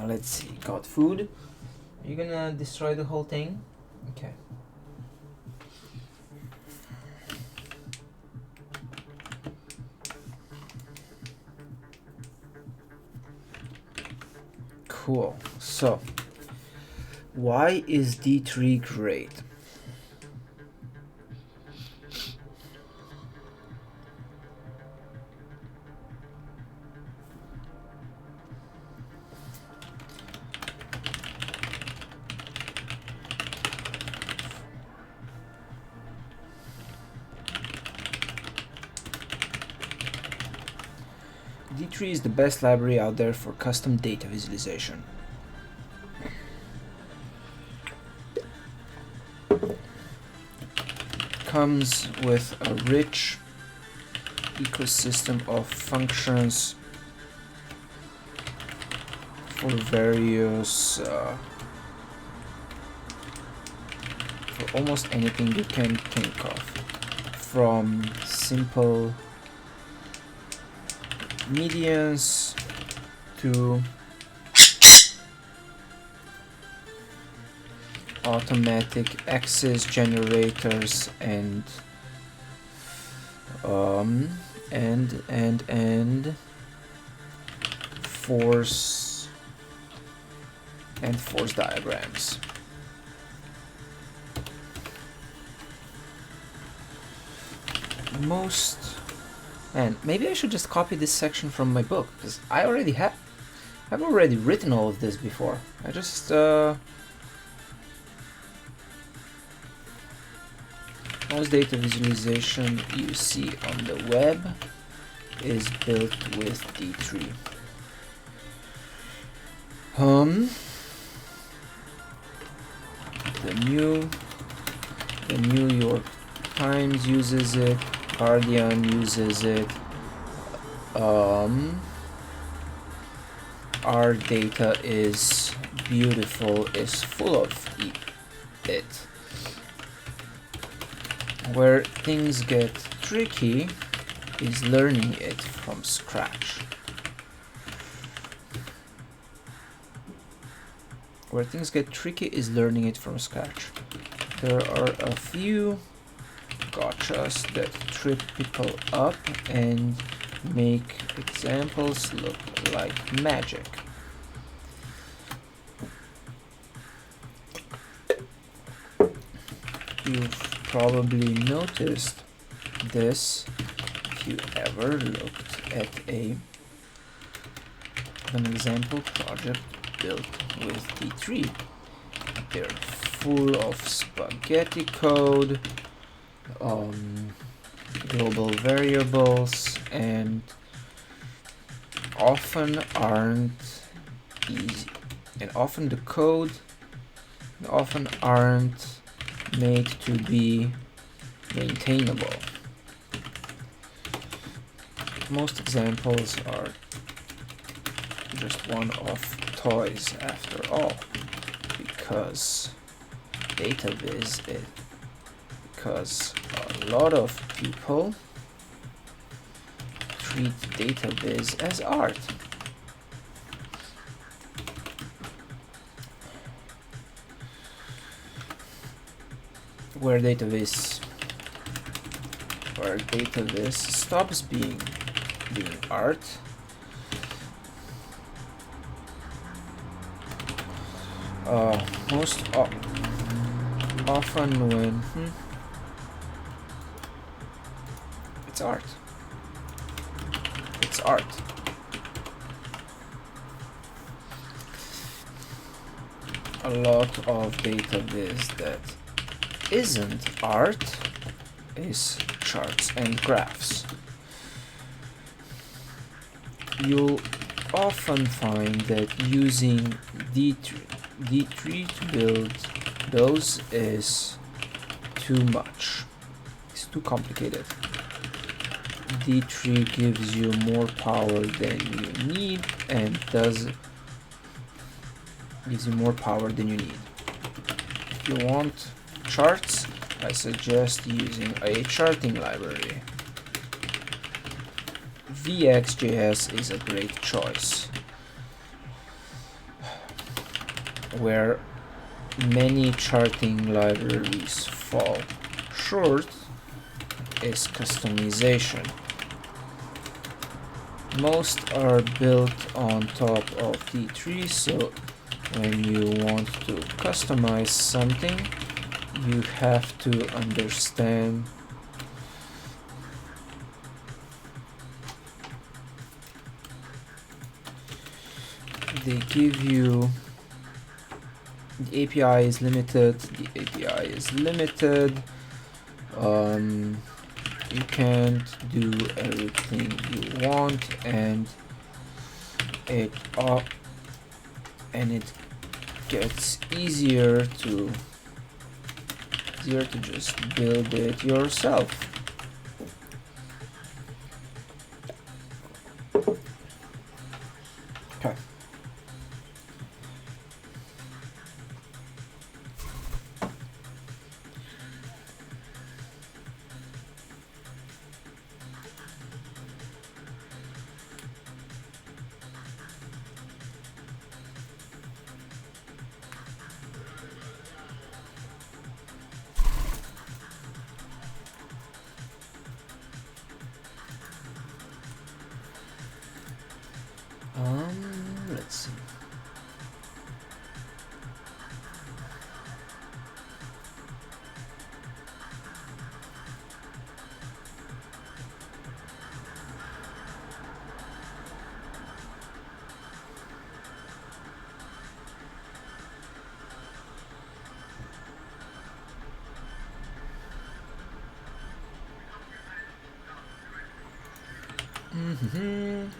let's see. Got food. Are you gonna destroy the whole thing? Okay. Cool. So, why is D3 great? D3 is the best library out there for custom data visualization. Comes with a rich ecosystem of functions for various for almost anything you can think of, from simple medians to automatic access generators and force diagrams. And maybe I should just copy this section from my book, because I've already written all of this before. I just most data visualization you see on the web is built with D3. The New York Times uses it, Guardian uses it, our data is beautiful, is full of it. Where things get tricky is learning it from scratch. There are a few gotchas that trip people up and make examples look like magic. You've probably noticed this if you ever looked at an example project built with D3. They're full of spaghetti code, global variables, and often aren't easy. And often the code aren't made to be maintainable. Most examples are just one-off toys after all, because because a lot of people treat Dataviz as art. Where Dataviz stops being art most often when it's art. A lot of Dataviz that isn't art is charts and graphs. You'll often find that using D3 to build those is too much. It's too complicated. D3 gives you more power than you need and gives you more power than you need. If you want charts, I suggest using a charting library. VXJS is a great choice. where many charting libraries fall short is customization. Most are built on top of D3, so when you want to customize something, you have to understand they give you the API is limited, you can't do everything you want, and it gets easier to just build it yourself. Okay. Let's see.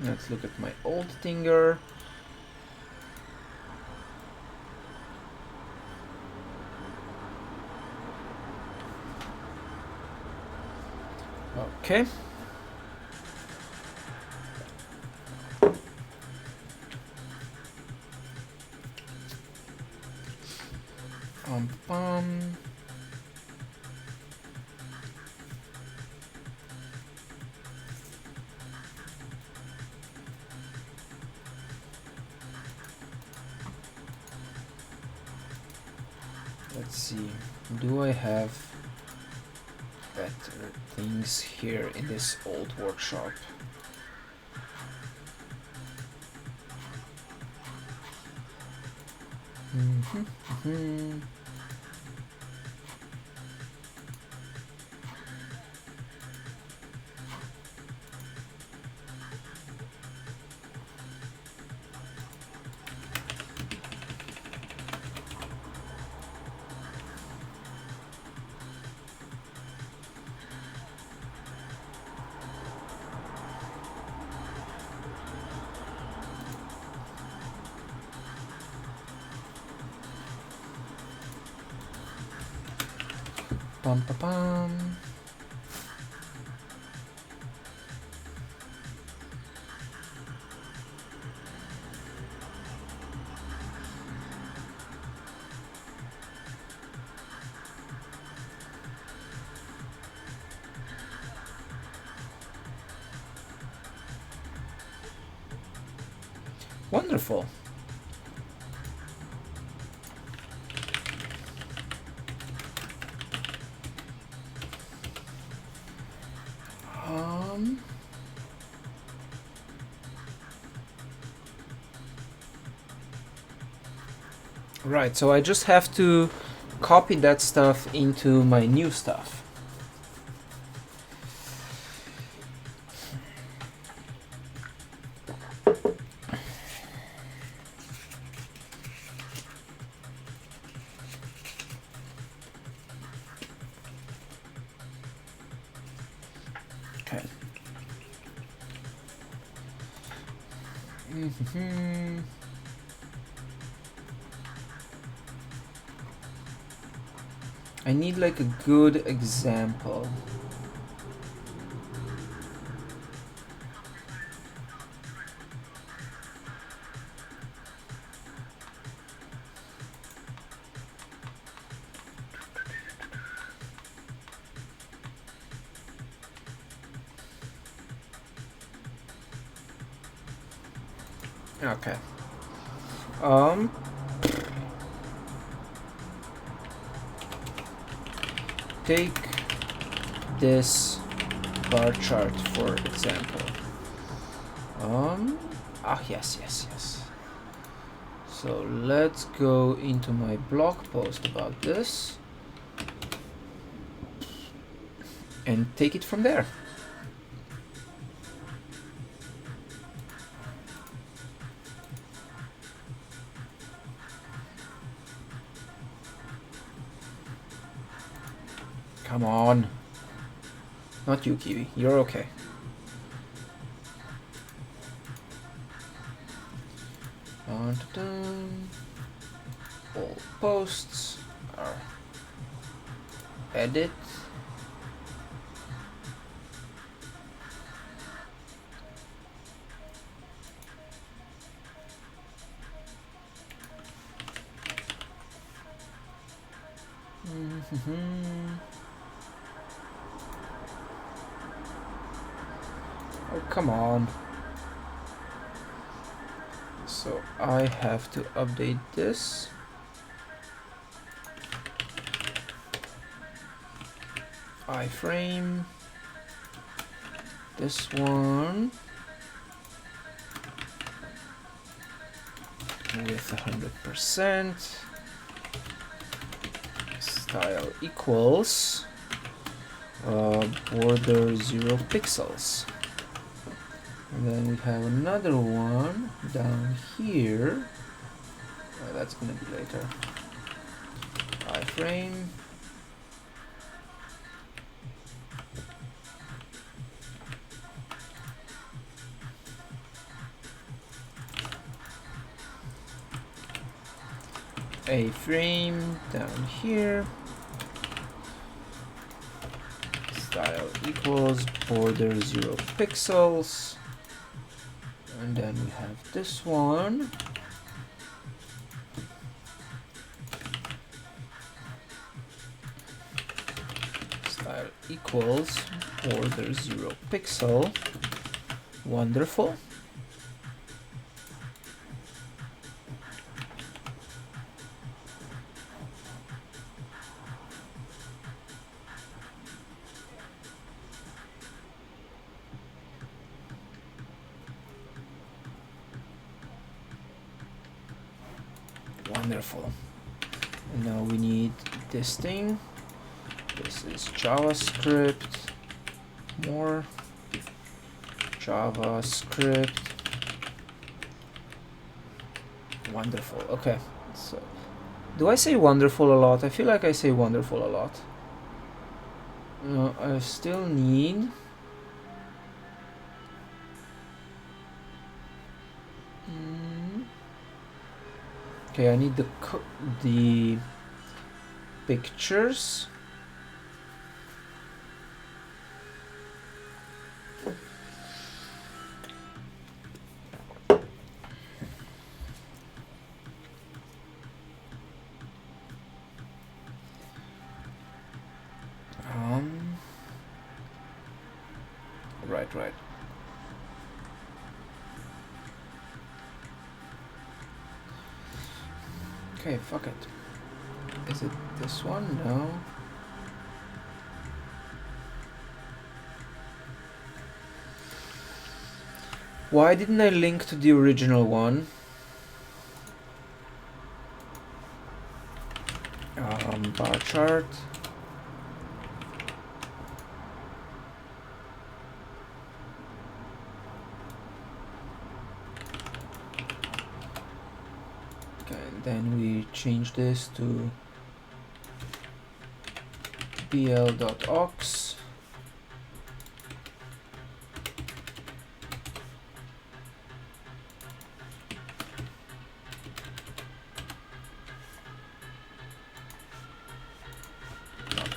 Let's look at my old Tinger. Okay. Let's see. Do I have better things here in this old workshop? Pum pa pum. Wonderful. Right, so I just have to copy that stuff into my new stuff. Okay. I need like a good example. Okay. take this bar chart for example. Yes. So let's go into my blog post about this and take it from there. Come on. Not you, Kiwi. You're okay. All posts are edit. Oh, come on. So I have to update this. Iframe. This one with 100%. Style equals border 0 pixels. And then we have another one down here. That's gonna be later. Iframe. A frame down here. Style equals border 0 pixels. And then we have this one. Style equals border 0 pixel. Wonderful. Wonderful. And now we need this thing. This is JavaScript. More JavaScript. Wonderful. Okay. So, do I say wonderful a lot? I feel like I say wonderful a lot. I still need. Okay, I need the pictures. Right. Okay, fuck it. Is it this one? No. Why didn't I link to the original one? Bar chart. Then we change this to bl.aux.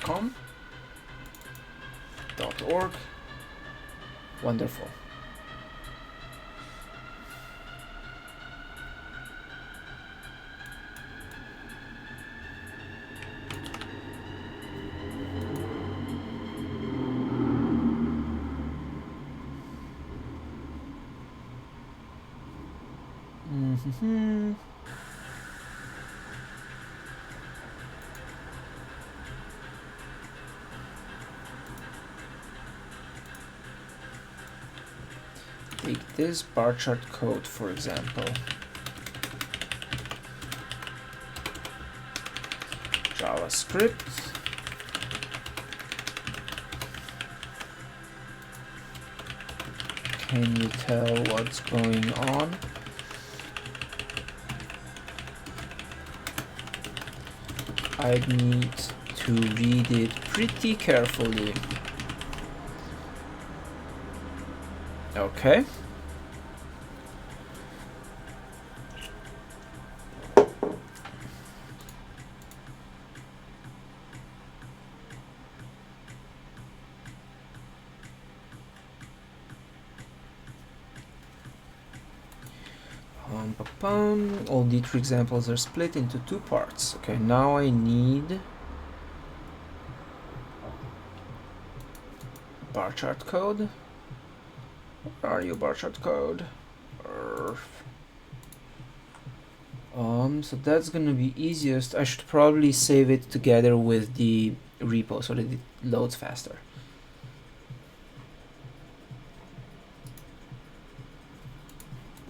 .com. .org. Wonderful. Take this bar chart code, for example. JavaScript. Can you tell what's going on? I need to read it pretty carefully. Okay. All D3 examples are split into 2 parts. Okay, now I need bar chart code. Where are you, bar chart code? So that's gonna be easiest. I should probably save it together with the repo so that it loads faster.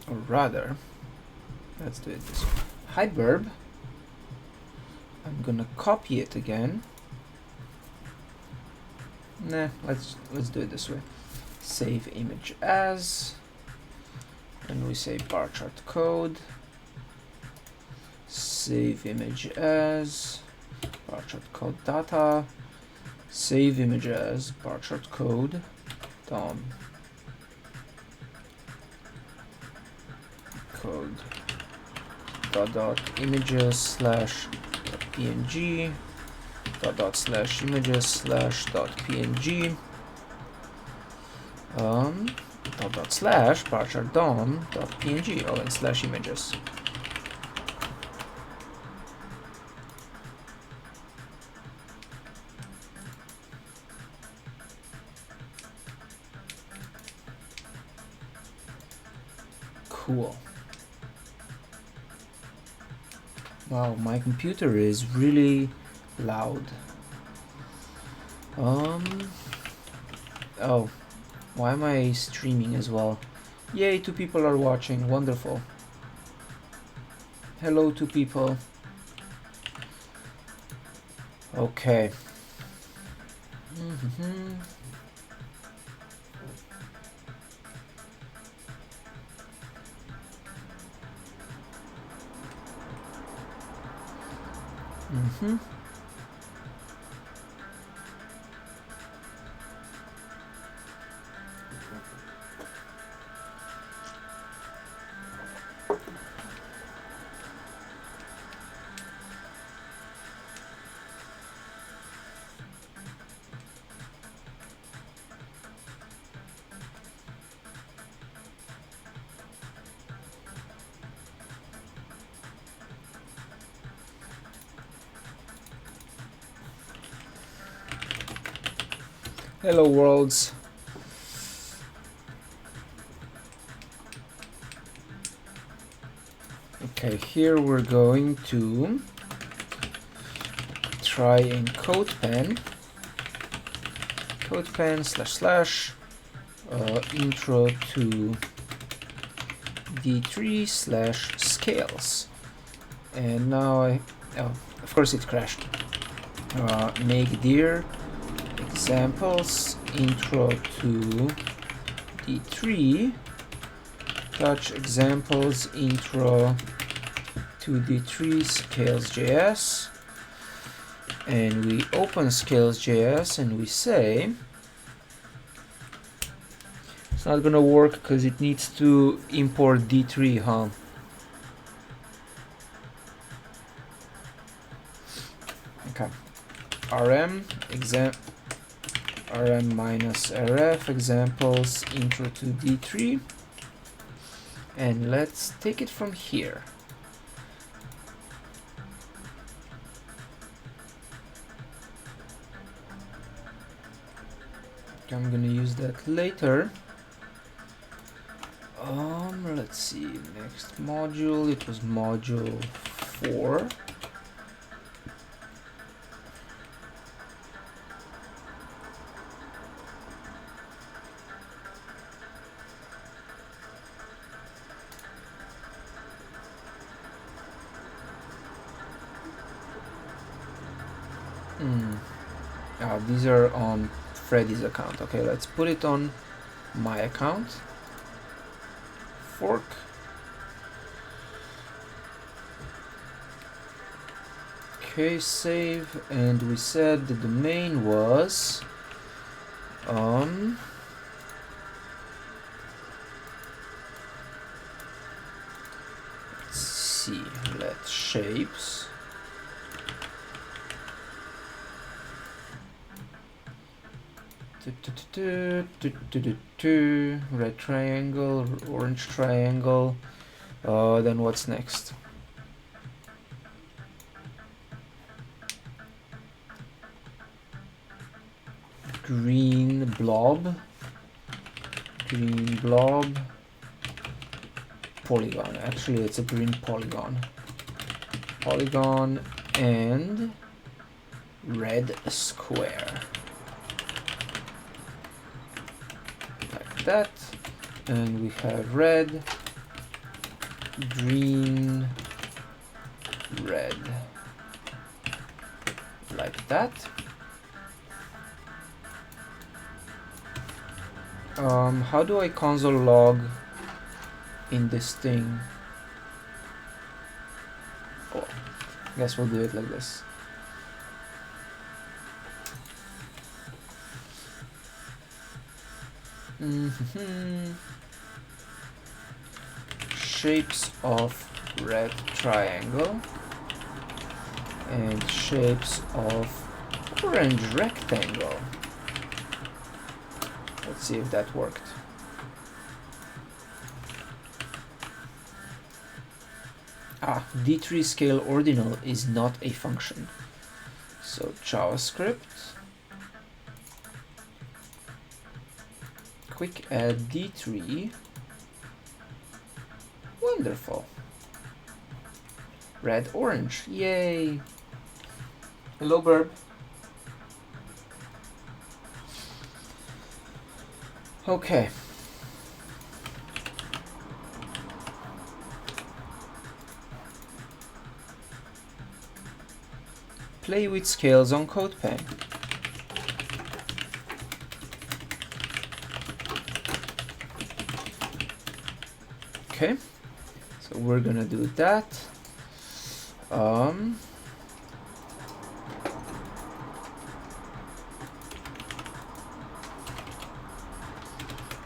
Or rather, let's do it this way. Hi Burb. I'm gonna copy it again. Nah, let's do it this way. Save image as, and we say bar chart code. Save image as bar chart code data. Save image as bar chart code DOM code dot images slash png dot slash images slash dot png dot slash bar chart DOM dot png and slash images. Cool. Wow, my computer is really loud. Oh, why am I streaming as well? Yay, 2 people are watching. Wonderful. Hello, 2 people. Okay. Hello worlds. Okay, here we're going to try in CodePen / intro to D3 / scales. And now of course it crashed. Make dir examples intro to D3 touch examples intro to D3 scales.js, and we open scales.js and we say it's not gonna work because it needs to import D3, huh? Okay. rm minus rf examples intro to D3, and let's take it from here. I'm gonna use that later. Let's see, next module, it was module 4. these are on Freddy's account. Okay, let's put it on my account. Fork. Okay, save, and we said the domain was let's see, let's shapes. Red triangle, orange triangle. Then what's next? Green blob, polygon. Actually, it's a green polygon. Polygon and red square. Like that. And we have red, green, red. Like that. How do I console log in this thing? Oh, I guess we'll do it like this. Shapes of red triangle and shapes of orange rectangle. Let's see if that worked. D3 scale ordinal is not a function. So JavaScript, quick add D3. Wonderful. Red, orange, yay. Hello, Burb. Okay. Play with scales on CodePen. Okay, so we're gonna do that.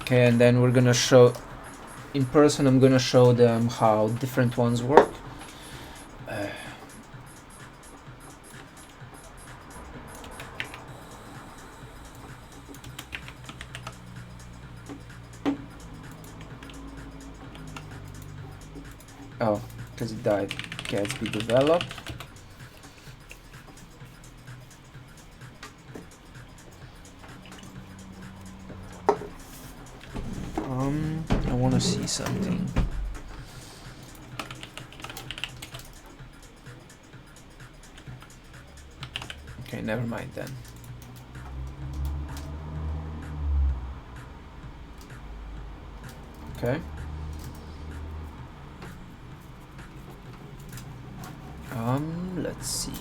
Okay, and then we're gonna show in person. I'm gonna show them how different ones work. Oh, because it died. Gatsby develop. I want to see something. Okay, never mind then. Okay. Let's see.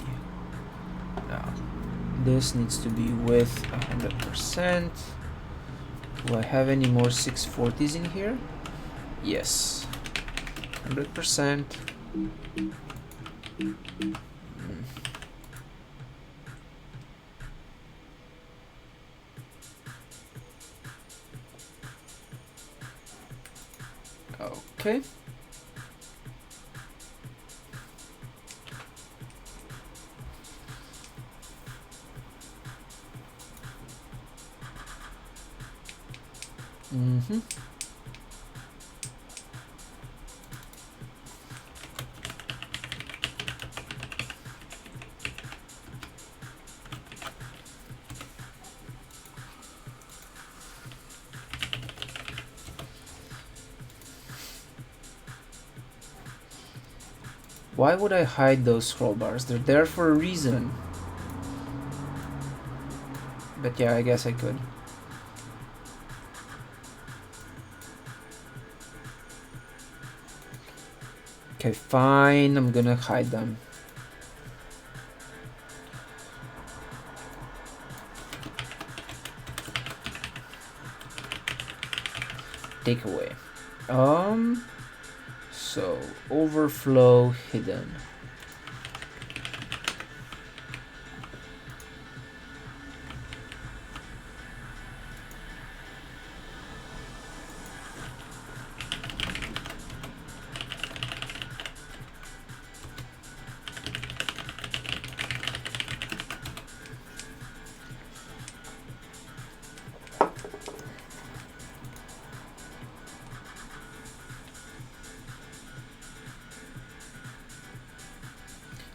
Now, this needs to be with 100%. Do I have any more 640s in here? Yes. 100%. Okay. Why would I hide those scroll bars? They're there for a reason. But yeah, I guess I could. Okay, fine, I'm gonna hide them. takeaway. So overflow hidden.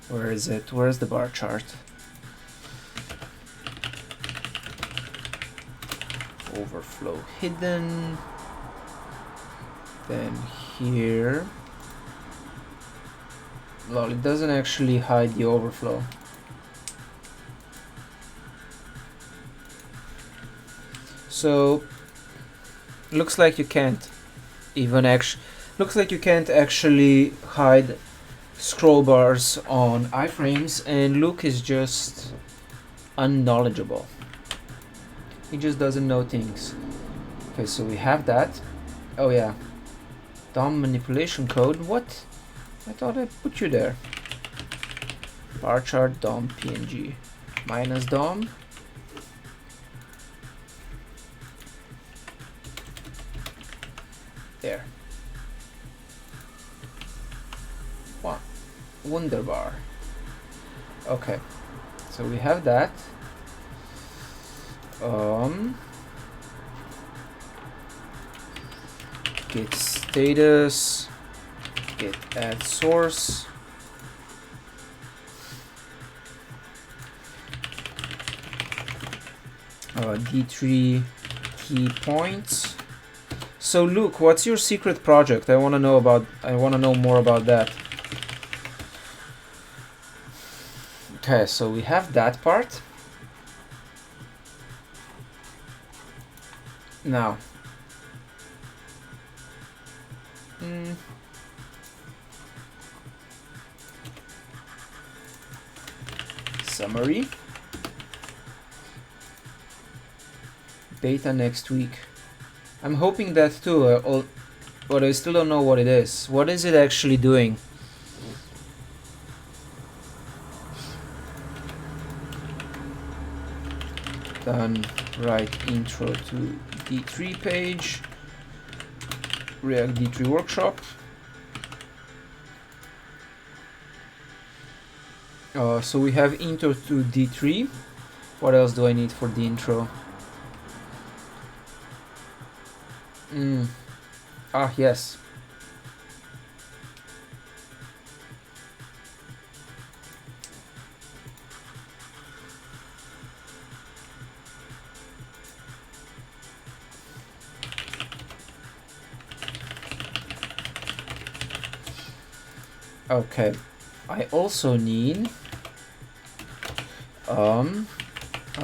Where is it? Where's the bar chart? Overflow hidden. Then here. Well, it doesn't actually hide the overflow. So looks like you can't even actually hide scroll bars on iframes, and Luke is just unknowledgeable. He just doesn't know things. Okay, so we have that. Oh yeah, DOM manipulation code. What? I thought I put you there. Bar chart DOM PNG minus DOM. There. What? Wunderbar. Okay, so we have that. Git status, git add source. D3 key points. So Luke, what's your secret project? I want to know more about that. Okay, so we have that part. Now, summary. Beta next week. I'm hoping that too, but I still don't know what it is. What is it actually doing? Done. Write intro to D3 page. React D3 workshop. So we have intro to D3. What else do I need for the intro? Yes. Okay, I also need a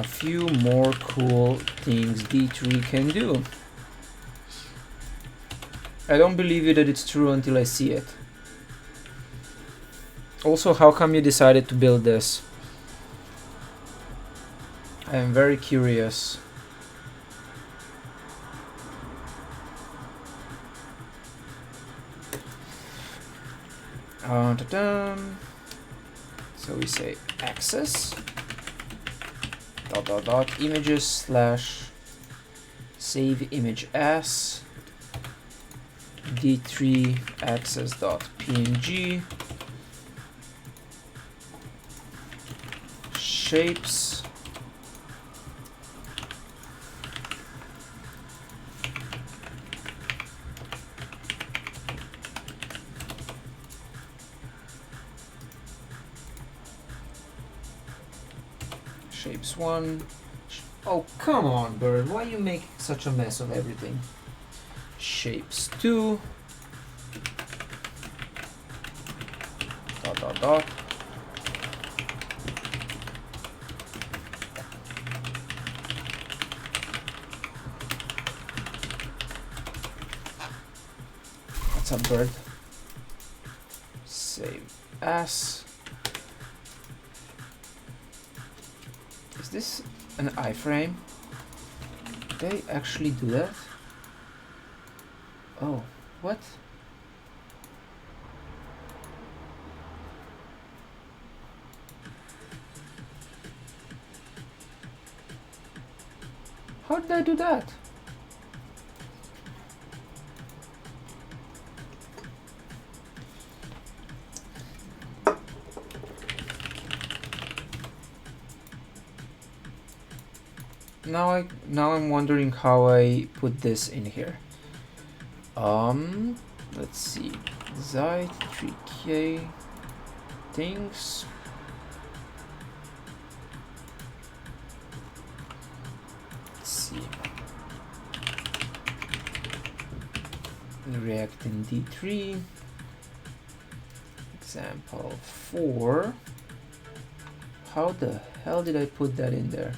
few more cool things D3 can do. I don't believe you that it's true until I see it. Also, how come you decided to build this? I am very curious. So we say access images slash save image as d3 access.png shapes shapes 1. Oh, come on, Bird, why you make such a mess of everything? Shapes 2 dot what's up, Bird? Save as. Is this an iframe? Did they actually do that? Oh, what? How did I do that? Now I'm wondering how I put this in here. Let's see. Zeit 3K things. Let's see. React in D3. Example 4. How the hell did I put that in there?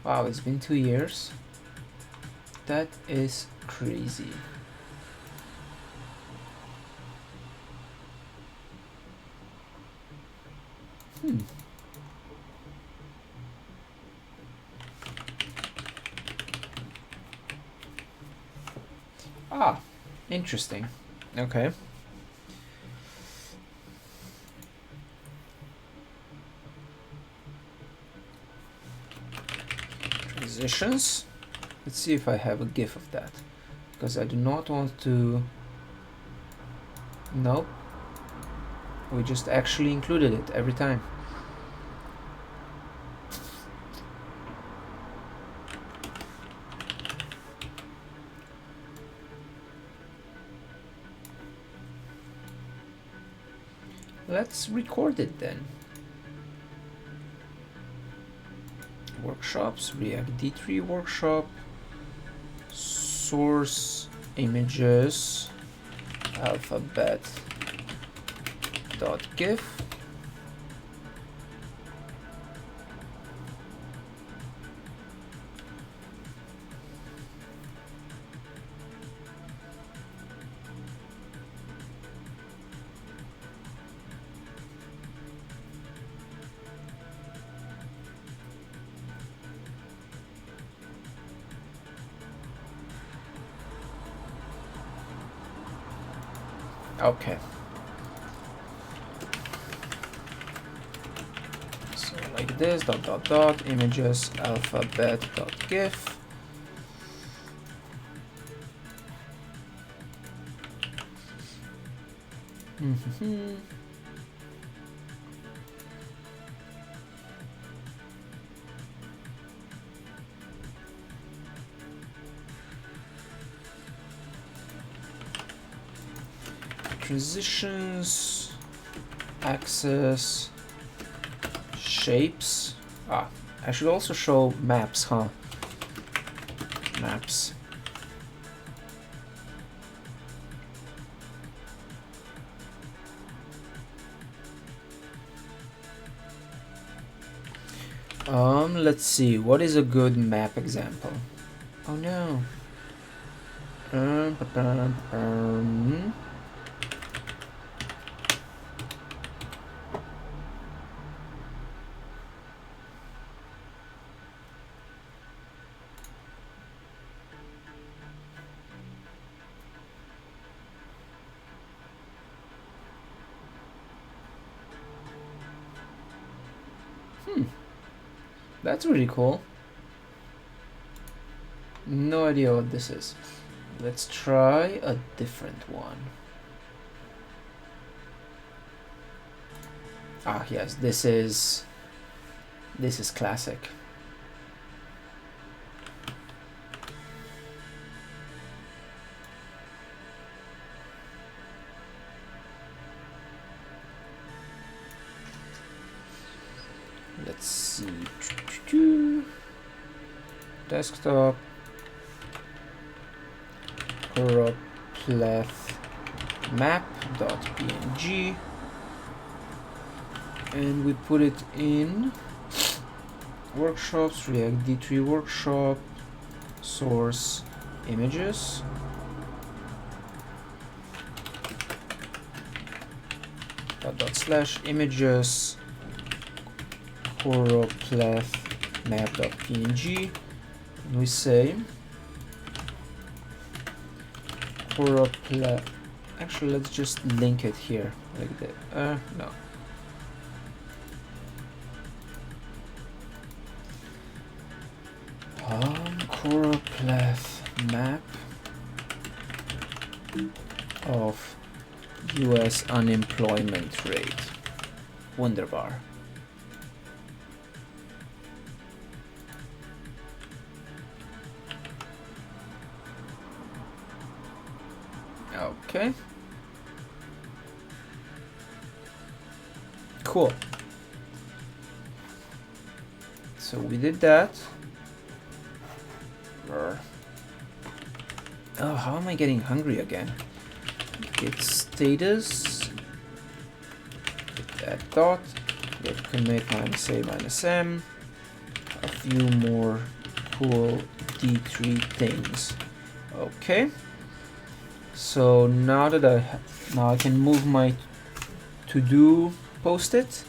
Wow, it's been 2 years. That is crazy. Ah, interesting. Okay. Transitions. Let's see if I have a GIF of that, because I do not want to. Nope. We just actually included it every time. Let's record it then. Workshops, React D3 workshop, source images, alphabet.gif. Okay. So like this, images, alphabet.gif. Transitions, axis, shapes. Ah, I should also show maps, huh? Maps. Let's see, what is a good map example? Oh no. That's really cool. No idea what this is. Let's try a different one. Ah, yes, this is classic. Let's see. Desktop. Corrupt map.png, and we put it in workshops, React D3 workshop, source images, /images corrupt map.png, and we say choropleth. Actually, let's just link it here like that. No. Choropleth map of US unemployment rate. Wunderbar. Okay. Cool. So we did that. Oh, how am I getting hungry again? Get status. Get that dot. Get commit -a -m. A few more cool D3 things. Okay. So now that I can move my to-do post-it,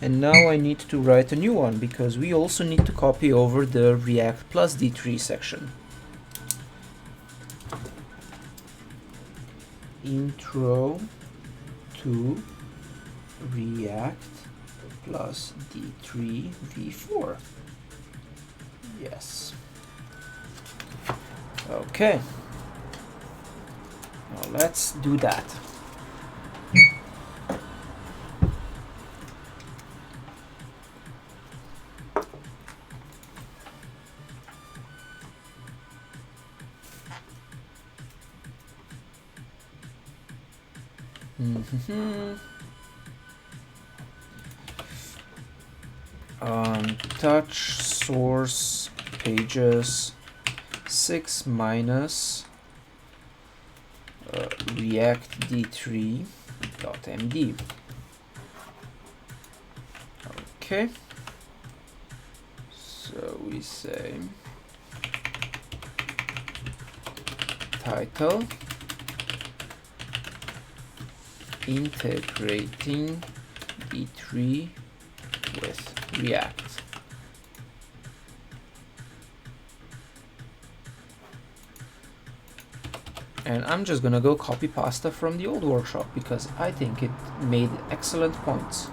and now I need to write a new one because we also need to copy over the React plus D3 section. Intro to React plus D3 v4. Yes. Okay. Now let's do that. Touch source pages 6 minus React d3.md. Okay. So we say title integrating d3 with React. And I'm just gonna go copy pasta from the old workshop because I think it made excellent points.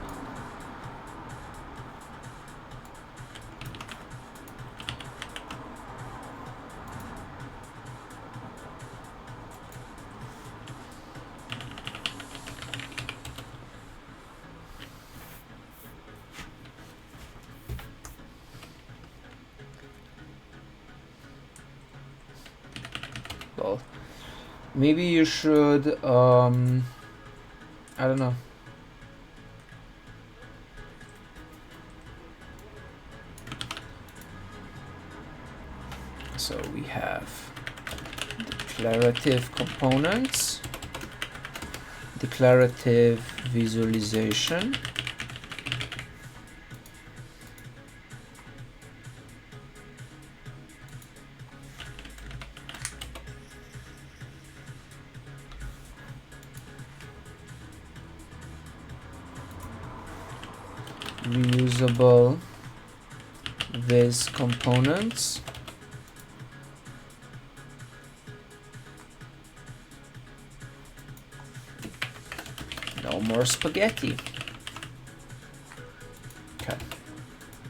Well, maybe you should, I don't know. So we have declarative components, declarative visualization, reusable viz components, no more spaghetti. Okay,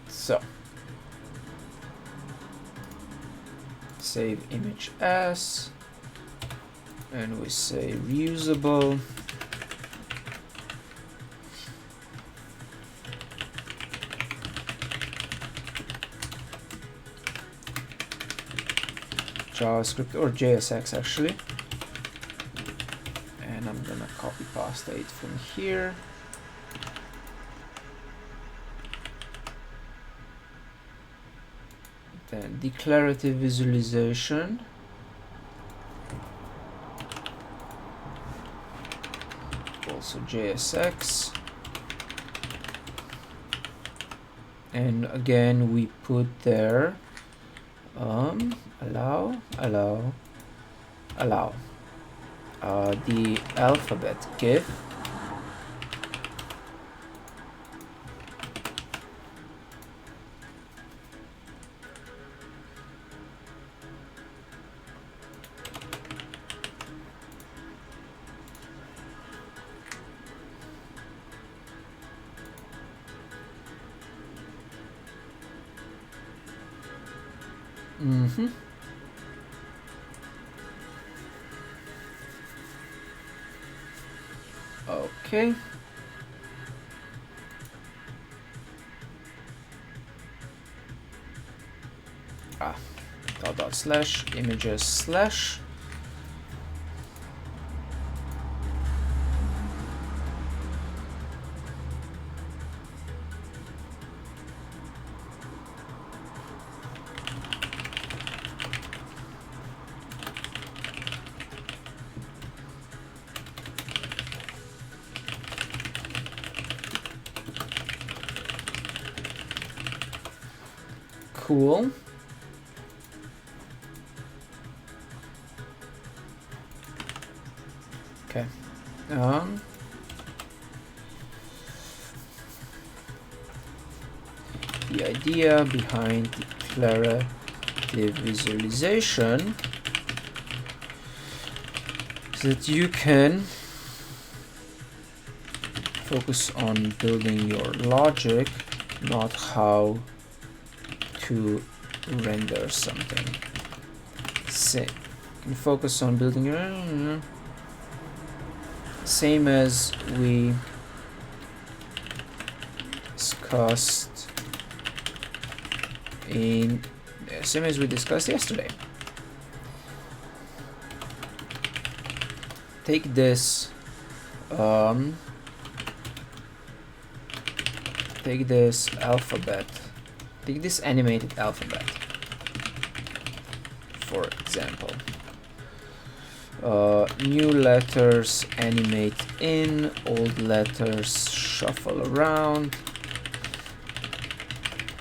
so save image as, and we say reusable JavaScript or JSX actually, and I'm gonna copy pasta it from here. Then declarative visualization, also JSX, and again we put there allow the alphabet GIF Mm-hmm. Okay. Dot slash images slash. Cool. Okay. The idea behind declarative visualization is that you can focus on building your logic, not how to render something. Say, you can focus on building your same as we discussed yesterday. Take this alphabet, take this animated alphabet, for example. New letters animate in, old letters shuffle around,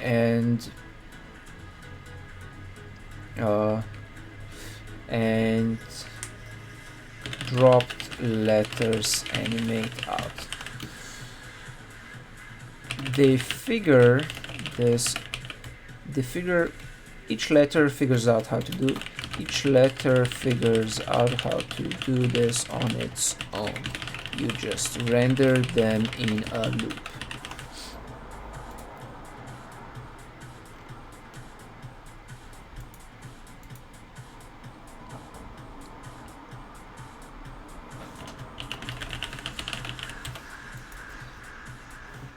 and dropped letters animate out. Each letter figures out how to do. Each letter figures out how to do this on its own. You just render them in a loop.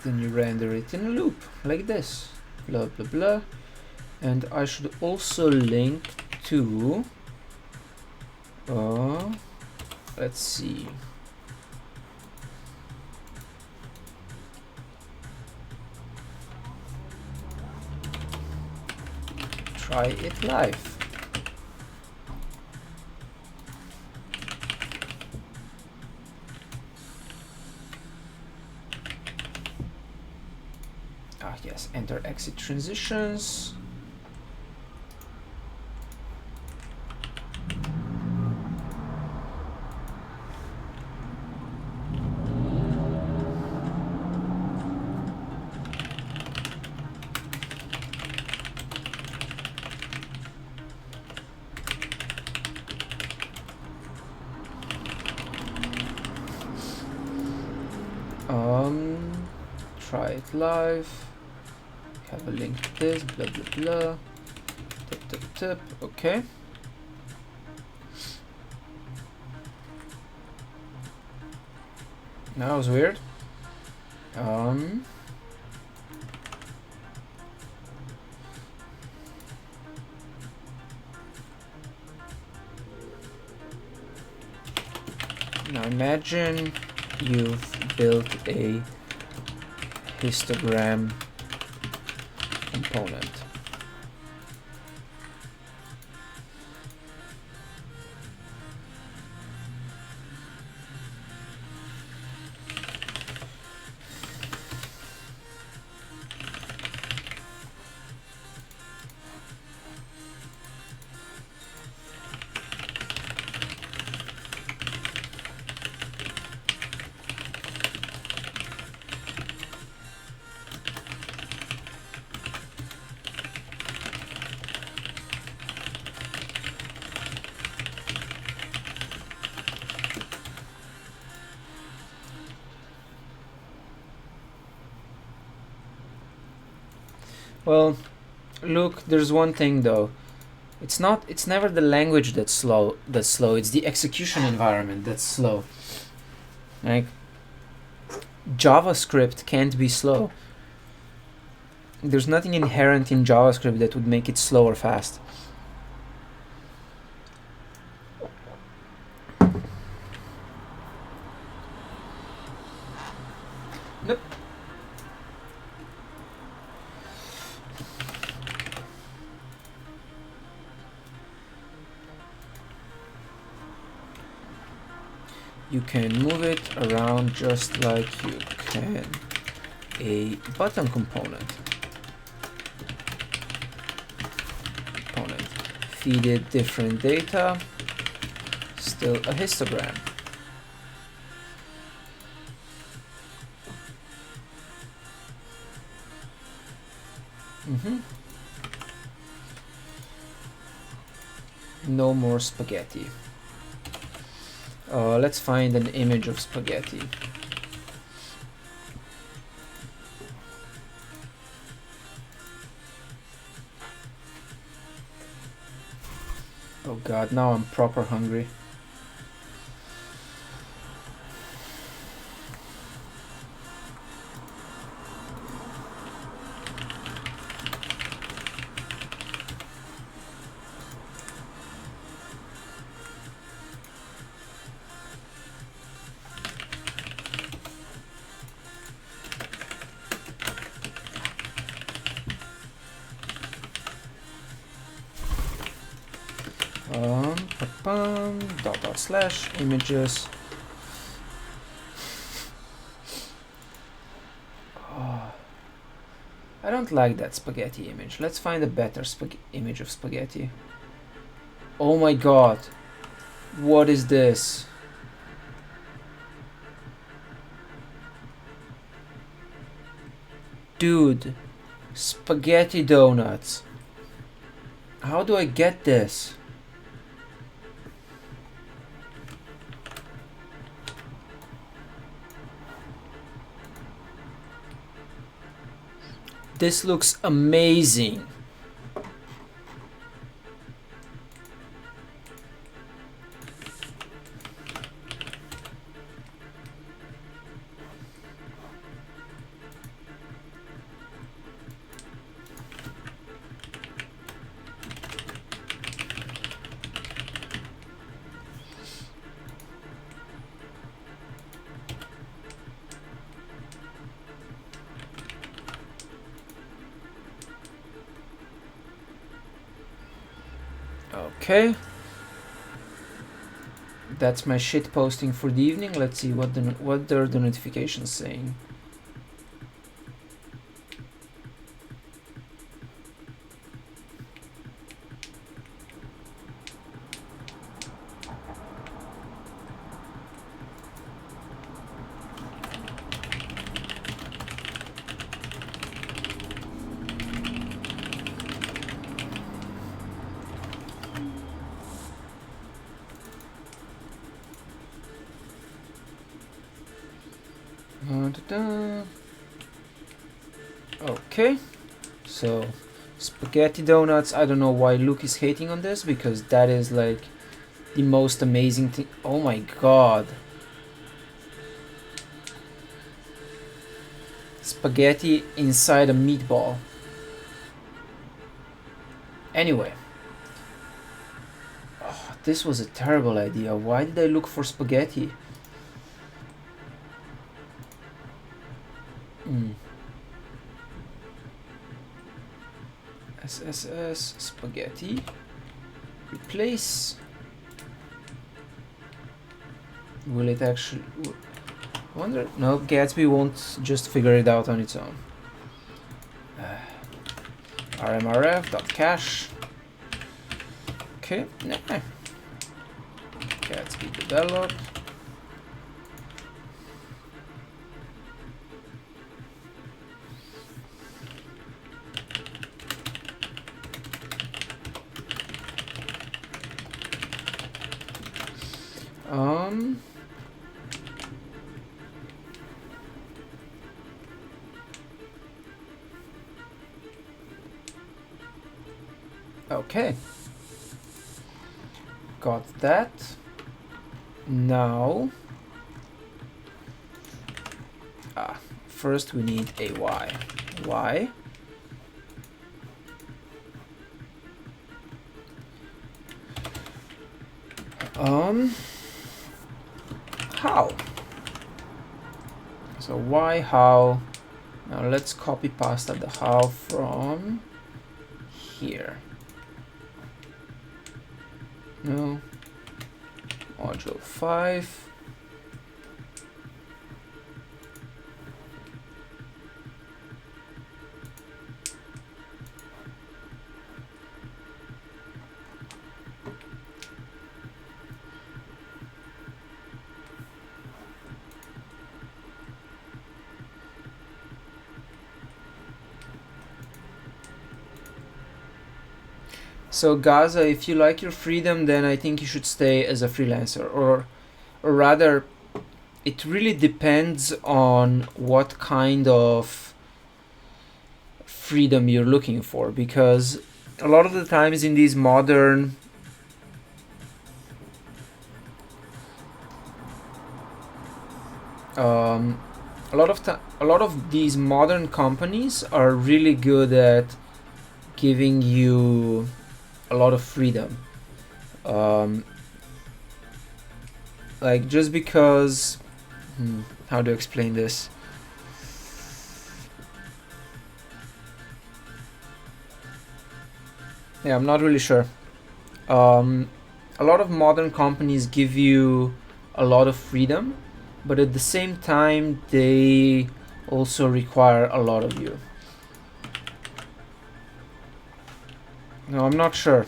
Then you render it in a loop, like this, blah blah blah. And I should also link to, let's see, try it live. Yes, enter exit transitions. Try it live. Have a link to this, blah blah blah. Tip. Okay. That was weird. Now imagine you've built a histogram component. Well, look, there's one thing though. It's never the language that's slow. It's the execution environment that's slow. Like JavaScript can't be slow. There's nothing inherent in JavaScript that would make it slow or fast. Nope. You can move it around just like you can a button component. Feed it different data, still a histogram. No more spaghetti. Let's find an image of spaghetti. Oh god, now I'm proper hungry. / images. Oh, I don't like that spaghetti image. Let's find a better image of spaghetti. Oh my god. What is this? Dude, spaghetti donuts. How do I get this? This looks amazing. Okay. That's my shit posting for the evening. Let's see what are the notifications saying. Okay, so spaghetti donuts. I don't know why Luke is hating on this, because that is like the most amazing thing. Oh my god. Spaghetti inside a meatball. Anyway. Oh, this was a terrible idea. Why did I look for spaghetti? SSS spaghetti. Replace. Will it actually... Wonder... No, Gatsby won't just figure it out on its own. rmrf.cache. Okay, nah. Gatsby develop. Okay. got that. Now, first we need a y. Y. How? So y how. Now let's copy pasta the how from here. No. Module 5. So Gaza, if you like your freedom, then I think you should stay as a freelancer, or rather, it really depends on what kind of freedom you're looking for, because a lot of the times in these modern a lot of these modern companies are really good at giving you a lot of freedom. Like, just because how to explain this? Yeah, I'm not really sure. A lot of modern companies give you a lot of freedom, but at the same time they also require a lot of you. No, I'm not sure.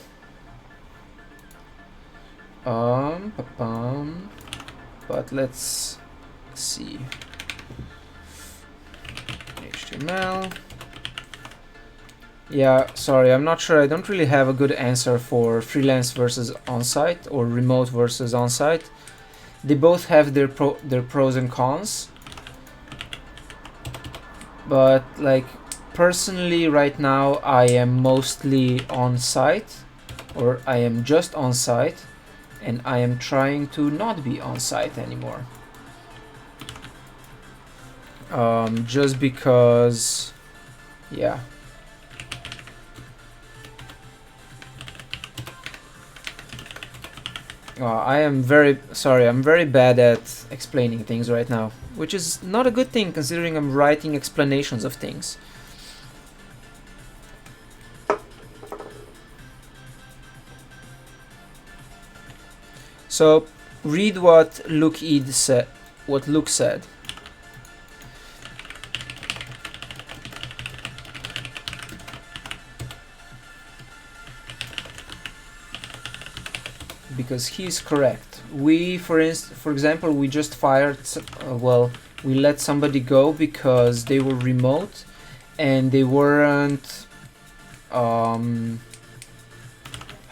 But let's see. HTML. Yeah, sorry, I'm not sure. I don't really have a good answer for freelance versus on-site or remote versus on-site. They both have their pros and cons. But like, personally right now I am mostly on-site, or I am just on-site, and I am trying to not be on-site anymore. Just because, yeah. I am very sorry, I'm very bad at explaining things right now, which is not a good thing considering I'm writing explanations of things. So read what Luke said. What Luke said. Because he's correct. We, for example, we just fired. We let somebody go because they were remote, and they weren't. How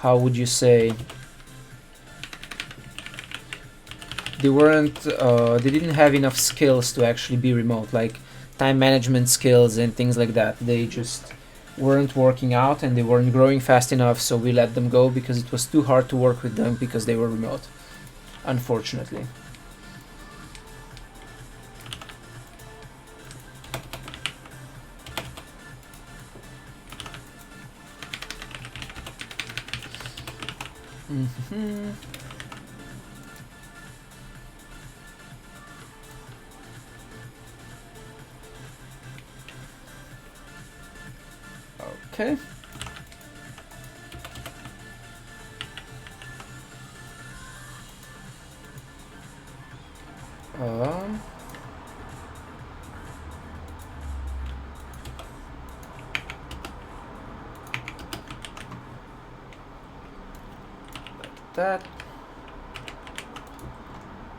would you say? They weren't. They didn't have enough skills to actually be remote, like time management skills and things like that. They just weren't working out and they weren't growing fast enough, so we let them go because it was too hard to work with them because they were remote, unfortunately. Okay. That.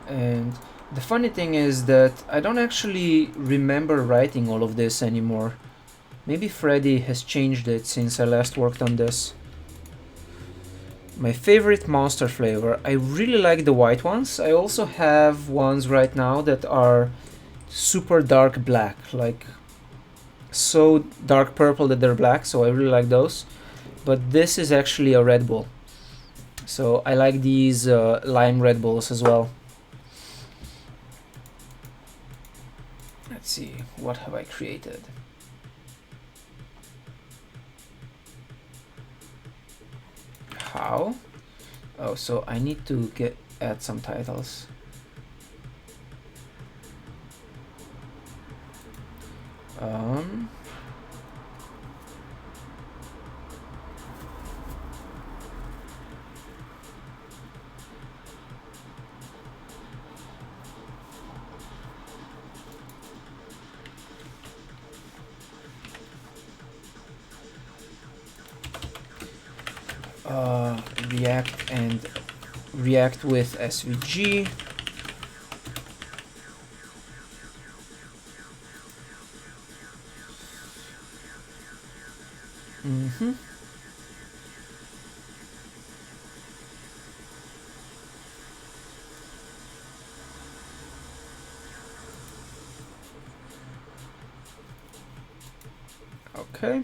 And the funny thing is that I don't actually remember writing all of this anymore. Maybe Freddy has changed it since I last worked on this. My favorite monster flavor. I really like the white ones. I also have ones right now that are super dark black, like so dark purple that they're black, so I really like those. But this is actually a Red Bull. So I like these lime Red Bulls as well. Let's see, what have I created? How? Oh, so I need to add some titles. React and React with SVG. Okay.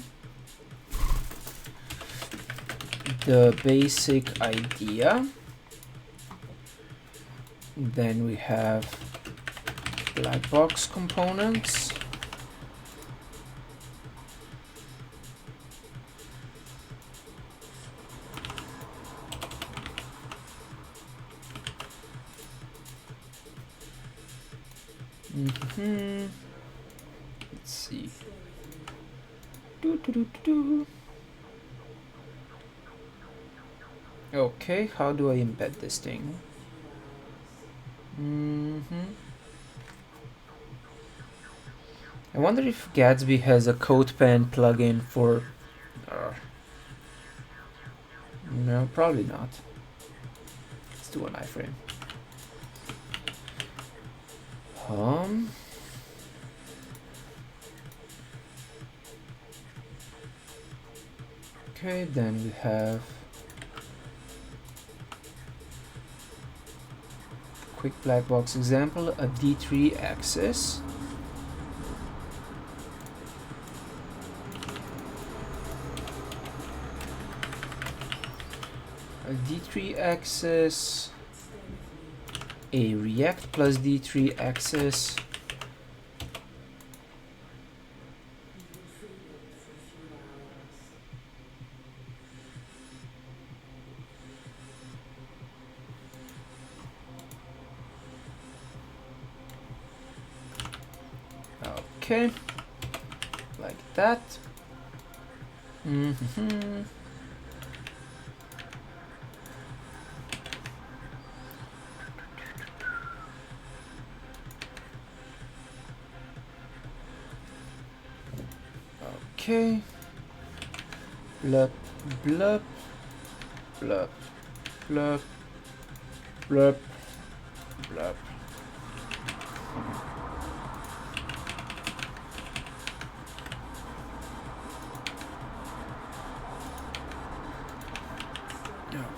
The basic idea. Then we have black box components. Let's see. Okay, how do I embed this thing? I wonder if Gatsby has a CodePen plugin for... no, probably not. Let's do an iframe. Okay, then we have quick black box example, a D3 axis. A D3 axis, a React plus D3 axis, okay, like that. Okay. Blup, blup, blup, blup, blup, blup.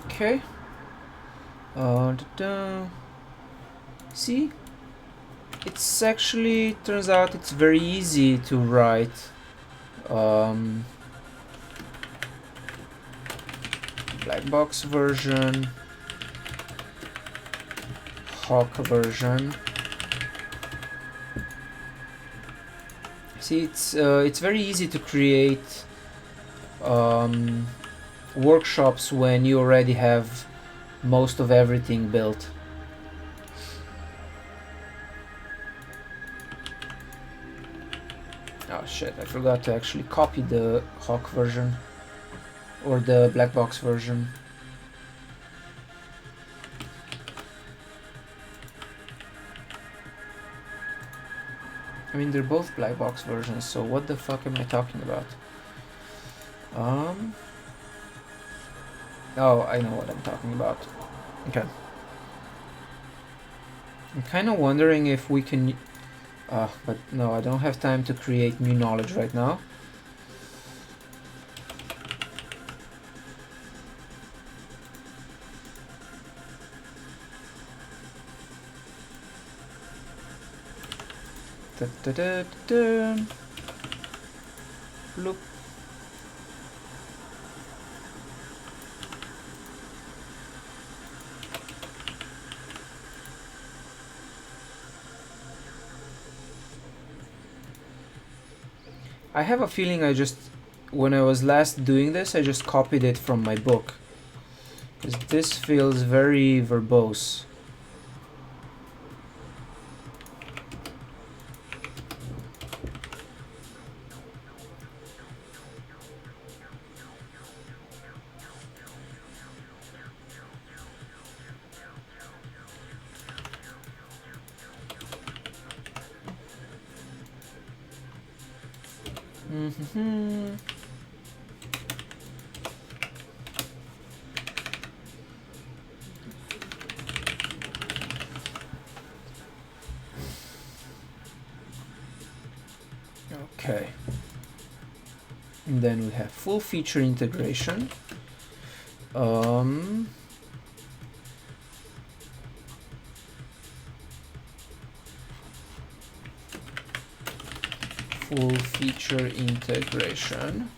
Okay. See? It's actually, turns out it's very easy to write black box version, Hawk version. See, it's very easy to create workshops when you already have most of everything built. Oh shit, I forgot to actually copy the Hawk version or the black box version. I mean, they're both black box versions, so what the fuck am I talking about? Oh, I know what I'm talking about. Okay. I'm kind of wondering if we can... but no, I don't have time to create new knowledge right now. Bloop. I have a feeling when I was last doing this, I just copied it from my book. Because this feels very verbose. Mm-hmm. Okay. And then we have full feature integration. Full feature integration.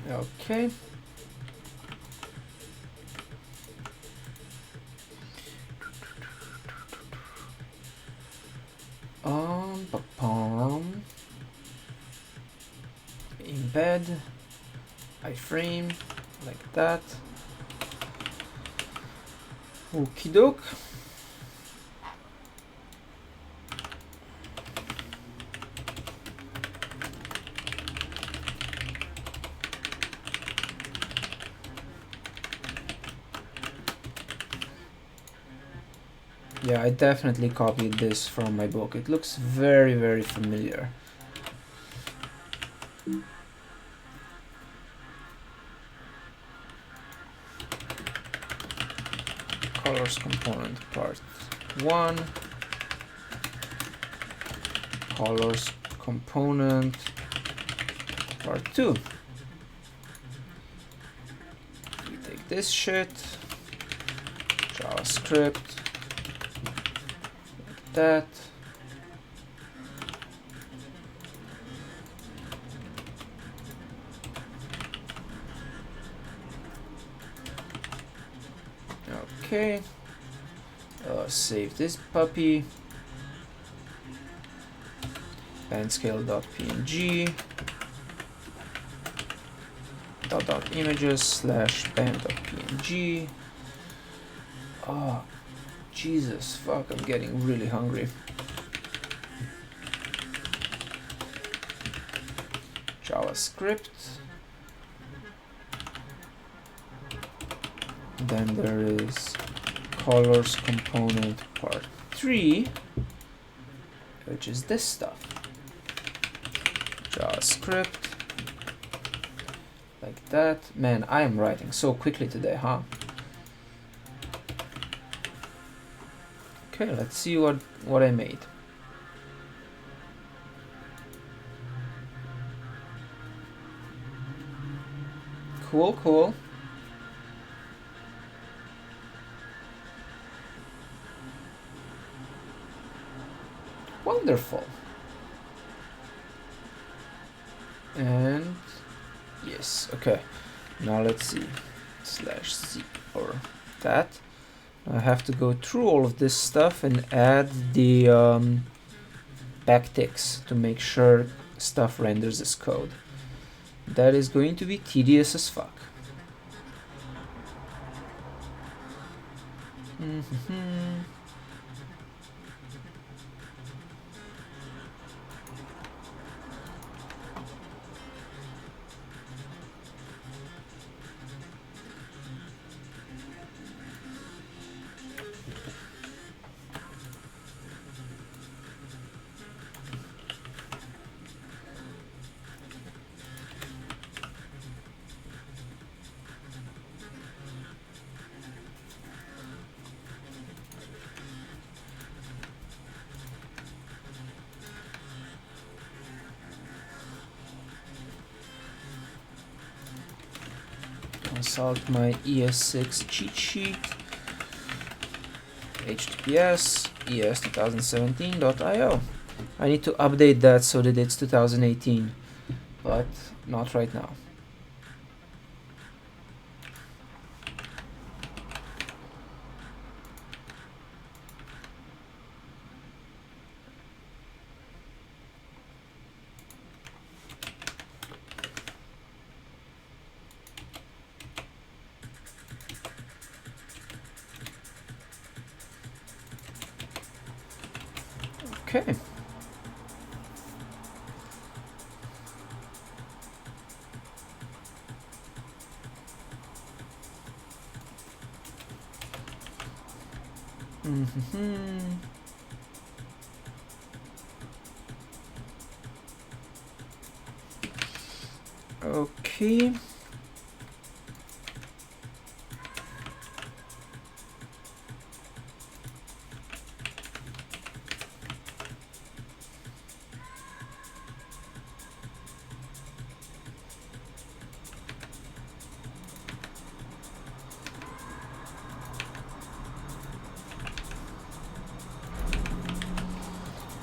Okay. Embed iframe like that. Okie doke. Yeah, I definitely copied this from my book. It looks very, very familiar. Colors component part 1. Colors component part 2. We take this shit, JavaScript, like that. Okay, save this puppy, bandscale.png, .images / band.png. Oh, Jesus, fuck, I'm getting really hungry. JavaScript. Then there is colors component part 3, which is this stuff. JavaScript. Like that. Man, I am writing so quickly today, huh? Okay, let's see what I made. Cool, cool. Wonderful. And yes, okay. Now let's see. /c or that. I have to go through all of this stuff and add the backticks to make sure stuff renders as code. That is going to be tedious as fuck. My ES6 cheat sheet, HTTPS, es2017.io. I need to update that so that it's 2018, but not right now. Okay.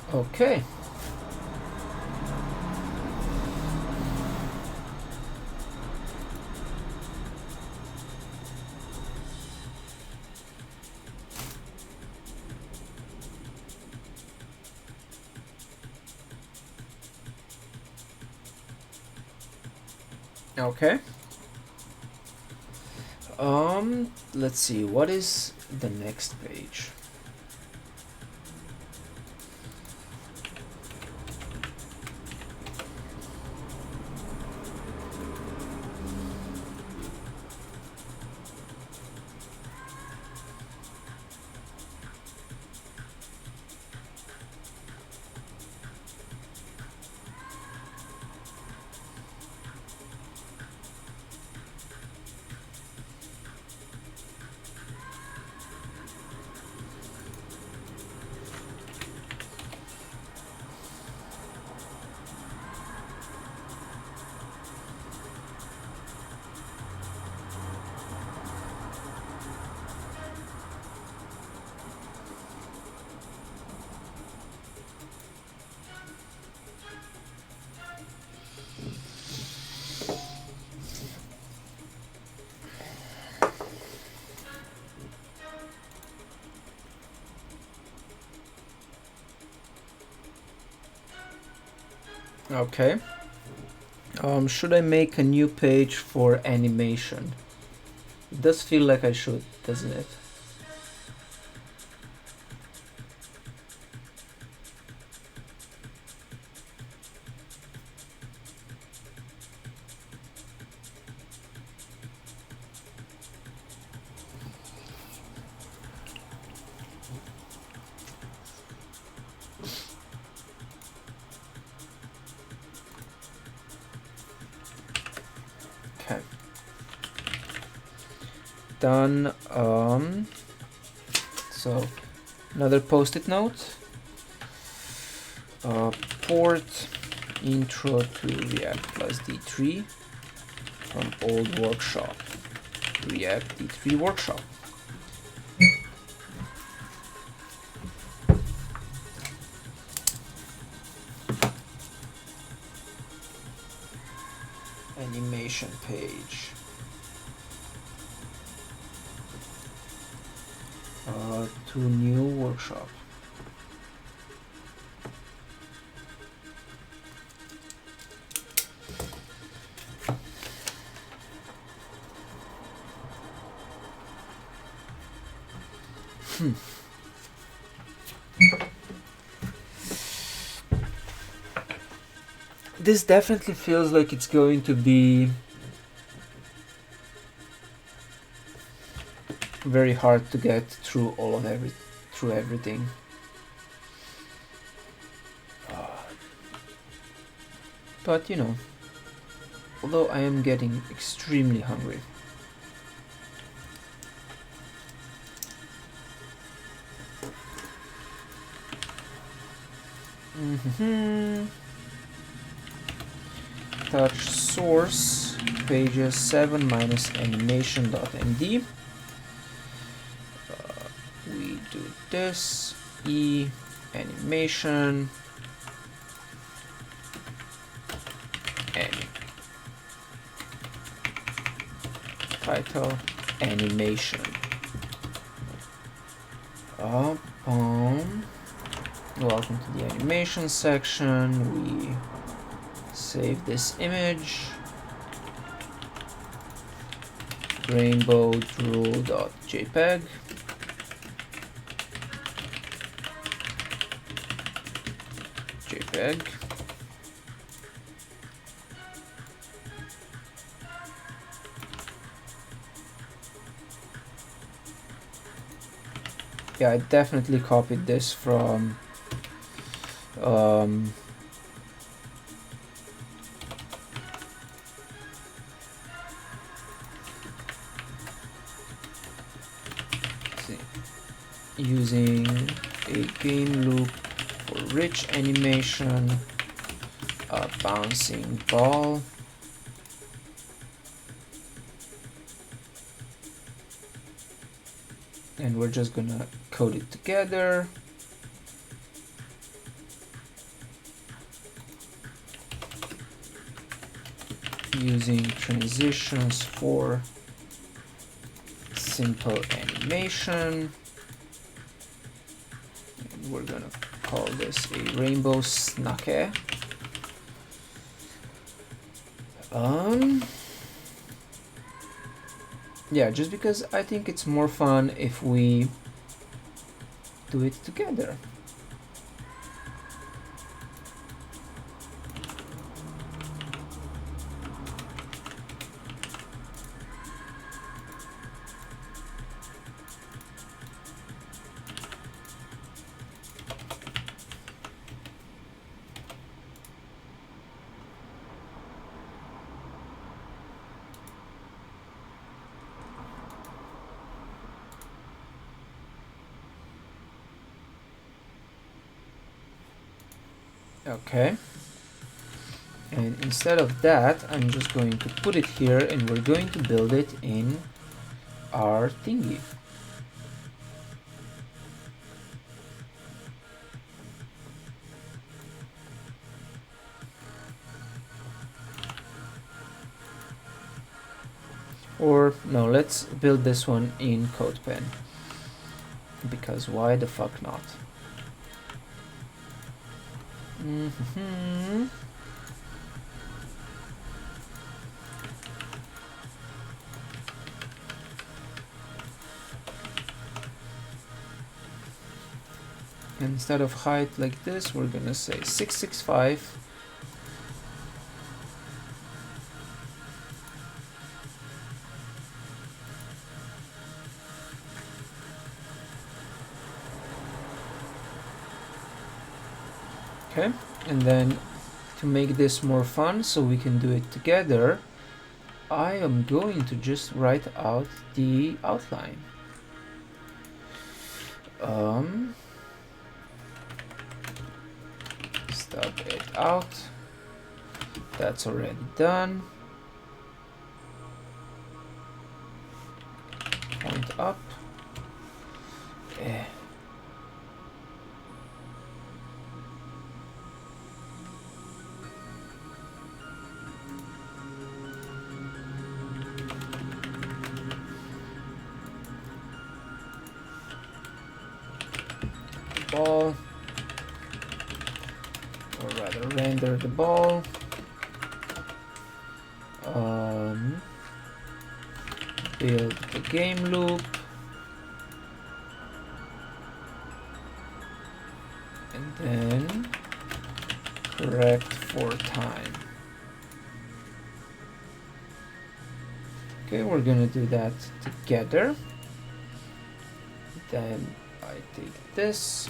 Okay. Okay. Okay. Let's see, what is the next page? Okay. Should I make a new page for animation? It does feel like I should, doesn't it? Okay. Done. So another post-it note. Port intro to React plus D3 from old workshop. React D3 workshop. Animation page. To new workshop. This definitely feels like it's going to be very hard to get through everything. But you know, although I am getting extremely hungry. Touch source pages 7 minus animation.md. We do this E animation title animation. Welcome to the animation section. We save this image, rainbow.jpg. Yeah, I definitely copied this from using a game loop for rich animation, a bouncing ball, and we're just gonna code it together. Using transitions for simple animation. And we're gonna call this a rainbow snake. Yeah, just because I think it's more fun if we do it together. Okay, and instead of that, I'm just going to put it here and we're going to build it in our thingy. Or no, let's build this one in CodePen, because why the fuck not? And instead of height like this, we're gonna say 665. Okay, and then to make this more fun so we can do it together, I am going to just write out the outline. Stub it out. That's already done. Point up. Ball, or rather render the ball. Build the game loop, and then correct for time. Okay, we're gonna do that together. Then I take this.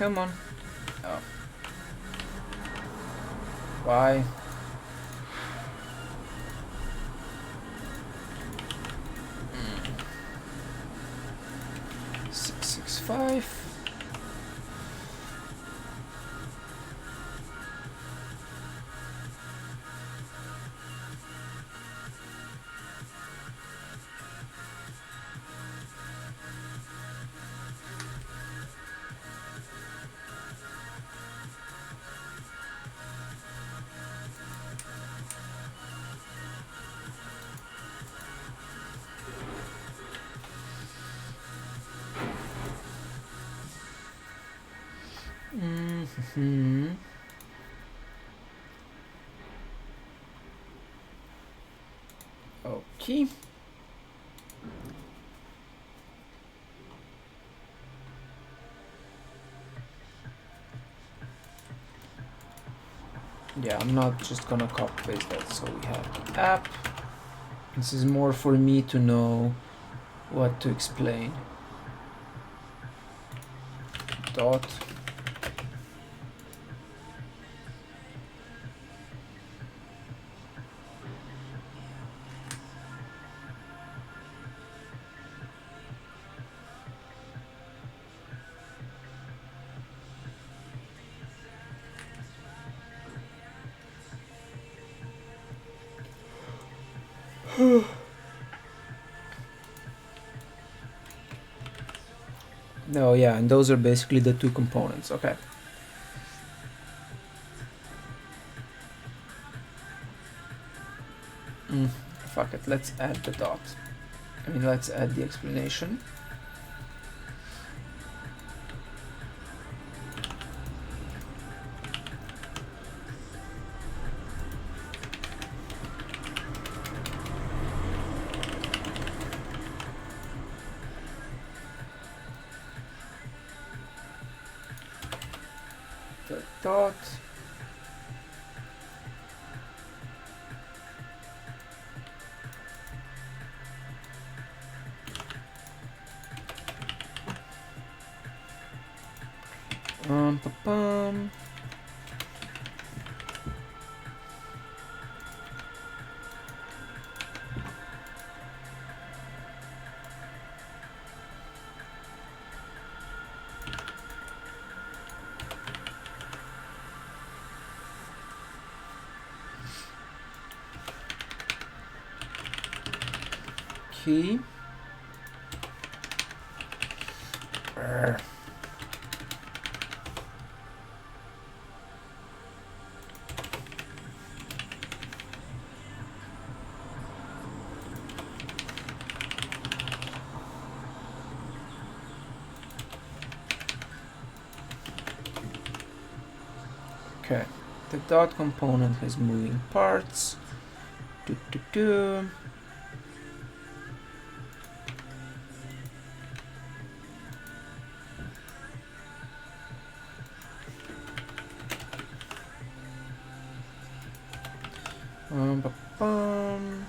Come on. Oh. Why? Mm. 665. Mm-hmm. Okay. Yeah, I'm not just gonna copy paste that. So we have the app. This is more for me to know what to explain. Dot. No, yeah, and those are basically the two components. Okay. Fuck it, let's add the dot. I mean, let's add the explanation. The dot. Ba-bum. Key. Okay, the dot component has moving parts. Do, do, do. Ba-bum.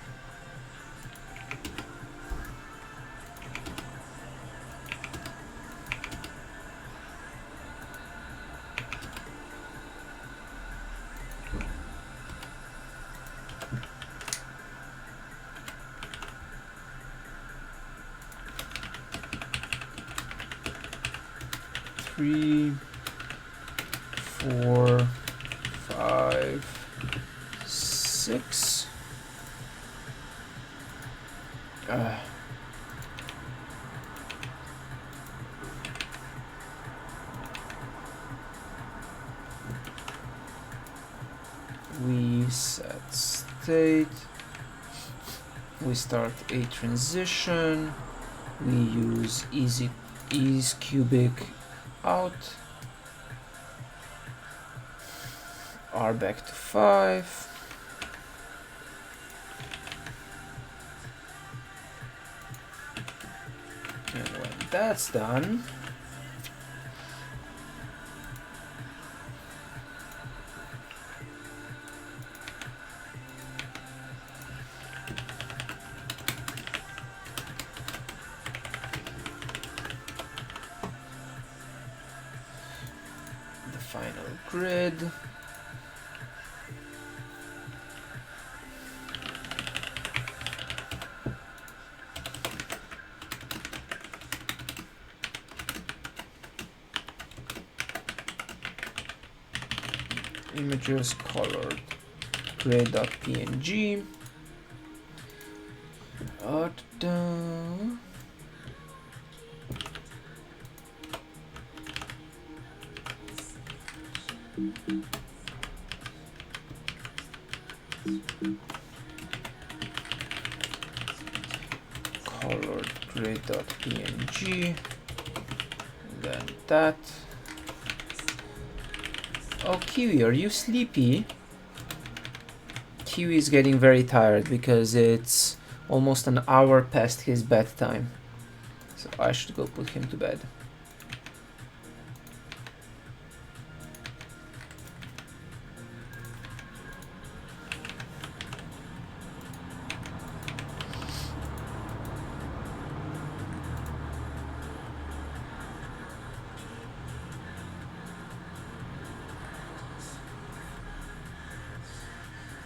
Three, 4, 5, 6. We set state. We start a transition. We use ease cubic out. R back to 5. And when that's done, final grid. Images colored gray.png. Colored gray.png. Then that. Oh, Kiwi, are you sleepy? Kiwi is getting very tired because it's almost an hour past his bedtime. So I should go put him to bed.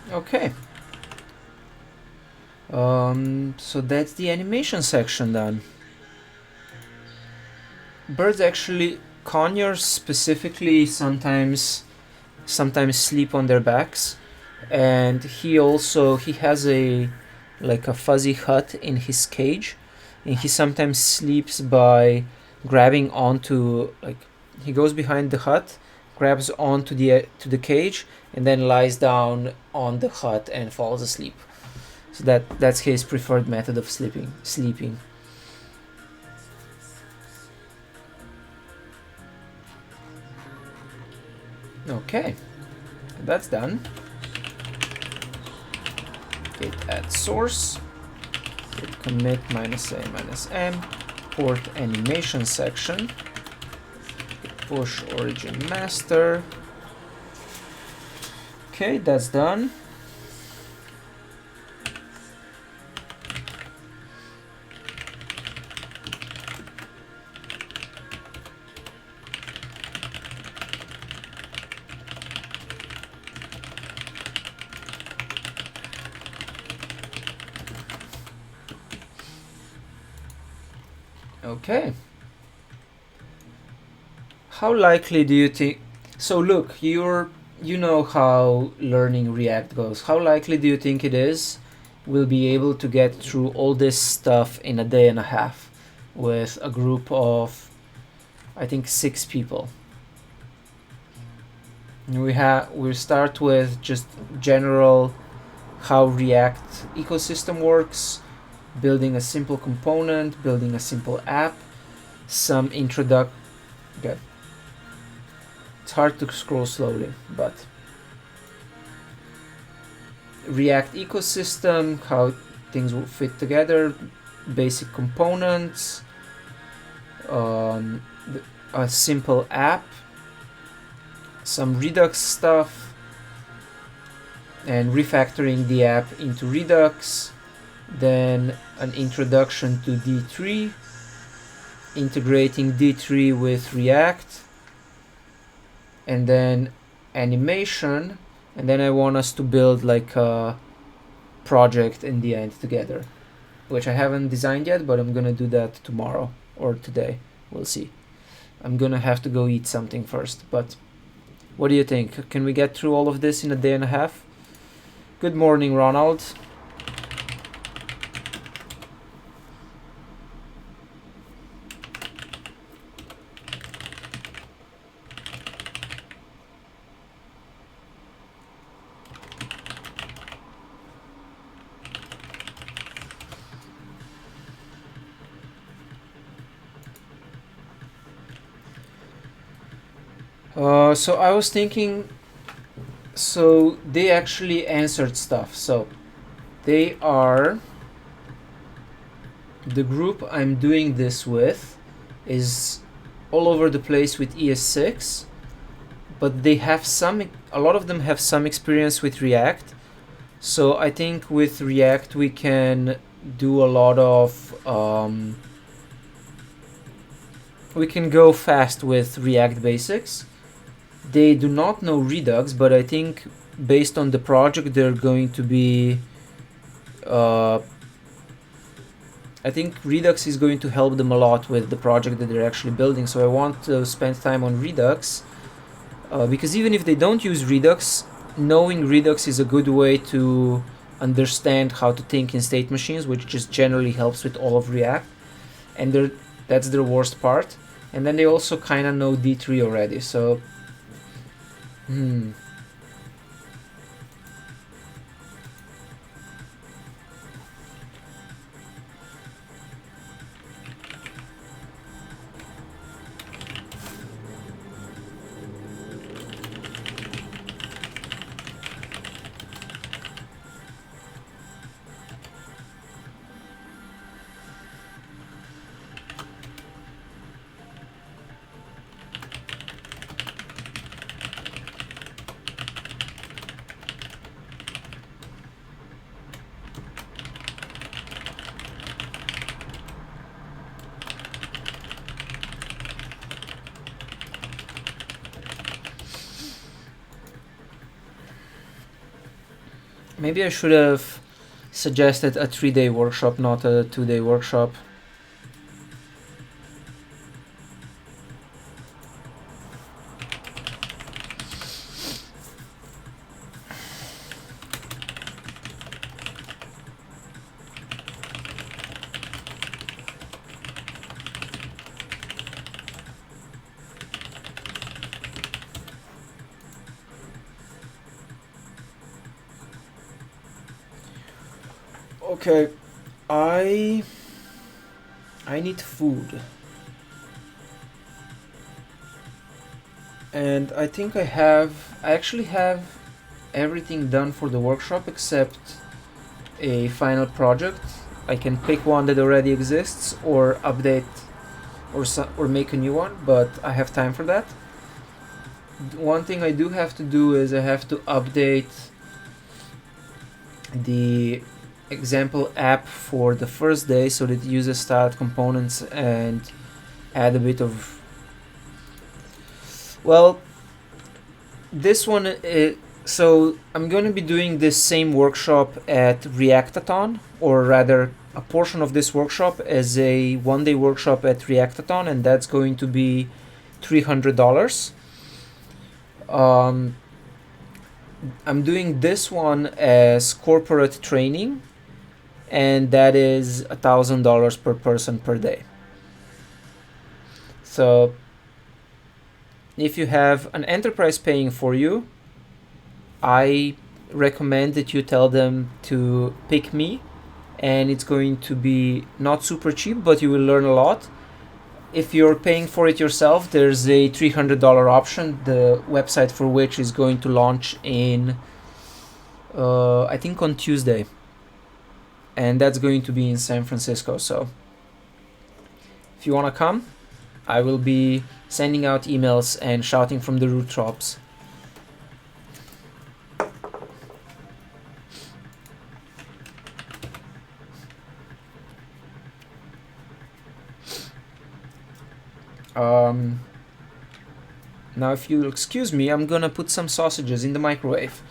Okay. So that's the animation section done. Birds actually, conures specifically sometimes sleep on their backs, and he has a fuzzy hut in his cage, and he sometimes sleeps by grabbing onto, he goes behind the hut, grabs onto the cage, and then lies down on the hut and falls asleep. So that's his preferred method of sleeping. Okay, that's done. Git add source, git commit -a-m, port animation section, git push origin master. Okay, that's done. Okay. How likely do you think? So look, you know how learning React goes. How likely do you think it is we'll be able to get through all this stuff in a day and a half with a group of, I think, 6 people? We start with just general how React ecosystem works, building a simple component, building a simple app, some Okay. It's hard to scroll slowly, but React ecosystem, how things will fit together, basic components, a simple app, some Redux stuff, and refactoring the app into Redux, then an introduction to D3, integrating D3 with React, and then animation, and then I want us to build like a project in the end together, which I haven't designed yet, but I'm gonna do that tomorrow or today. We'll see. I'm gonna have to go eat something first, but what do you think? Can we get through all of this in a day and a half? Good morning, Ronald. So I was thinking, so they actually answered stuff. So they are, the group I'm doing this with is all over the place with ES6, but they have a lot of them have some experience with React. So I think with React we can do a lot of, we can go fast with React basics. They do not know Redux, but I think based on the project they're going to be I think Redux is going to help them a lot with the project that they're actually building, so I want to spend time on Redux because even if they don't use Redux, knowing Redux is a good way to understand how to think in state machines, which just generally helps with all of React, and that's their worst part. And then they also kind of know D3 already, so maybe I should have suggested a 3-day workshop, not a 2-day workshop. Okay, I need food. And I think I actually have everything done for the workshop except a final project. I can pick one that already exists or update or make a new one, but I have time for that. One thing I do have to do is I have to update the example app for the first day so that it uses styled components and add a bit of, well, this one so I'm going to be doing this same workshop at Reactathon, or rather a portion of this workshop as a 1-day workshop at Reactathon, and that's going to be $300. I'm doing this one as corporate training, and that is $1,000 per person per day. So if you have an enterprise paying for you, I recommend that you tell them to pick me, and it's going to be not super cheap, but you will learn a lot. If you're paying for it yourself, there's a $300 option, the website for which is going to launch in I think on Tuesday, and that's going to be in San Francisco. So if you want to come, I will be sending out emails and shouting from the rooftops. Now if you'll excuse me, I'm gonna put some sausages in the microwave.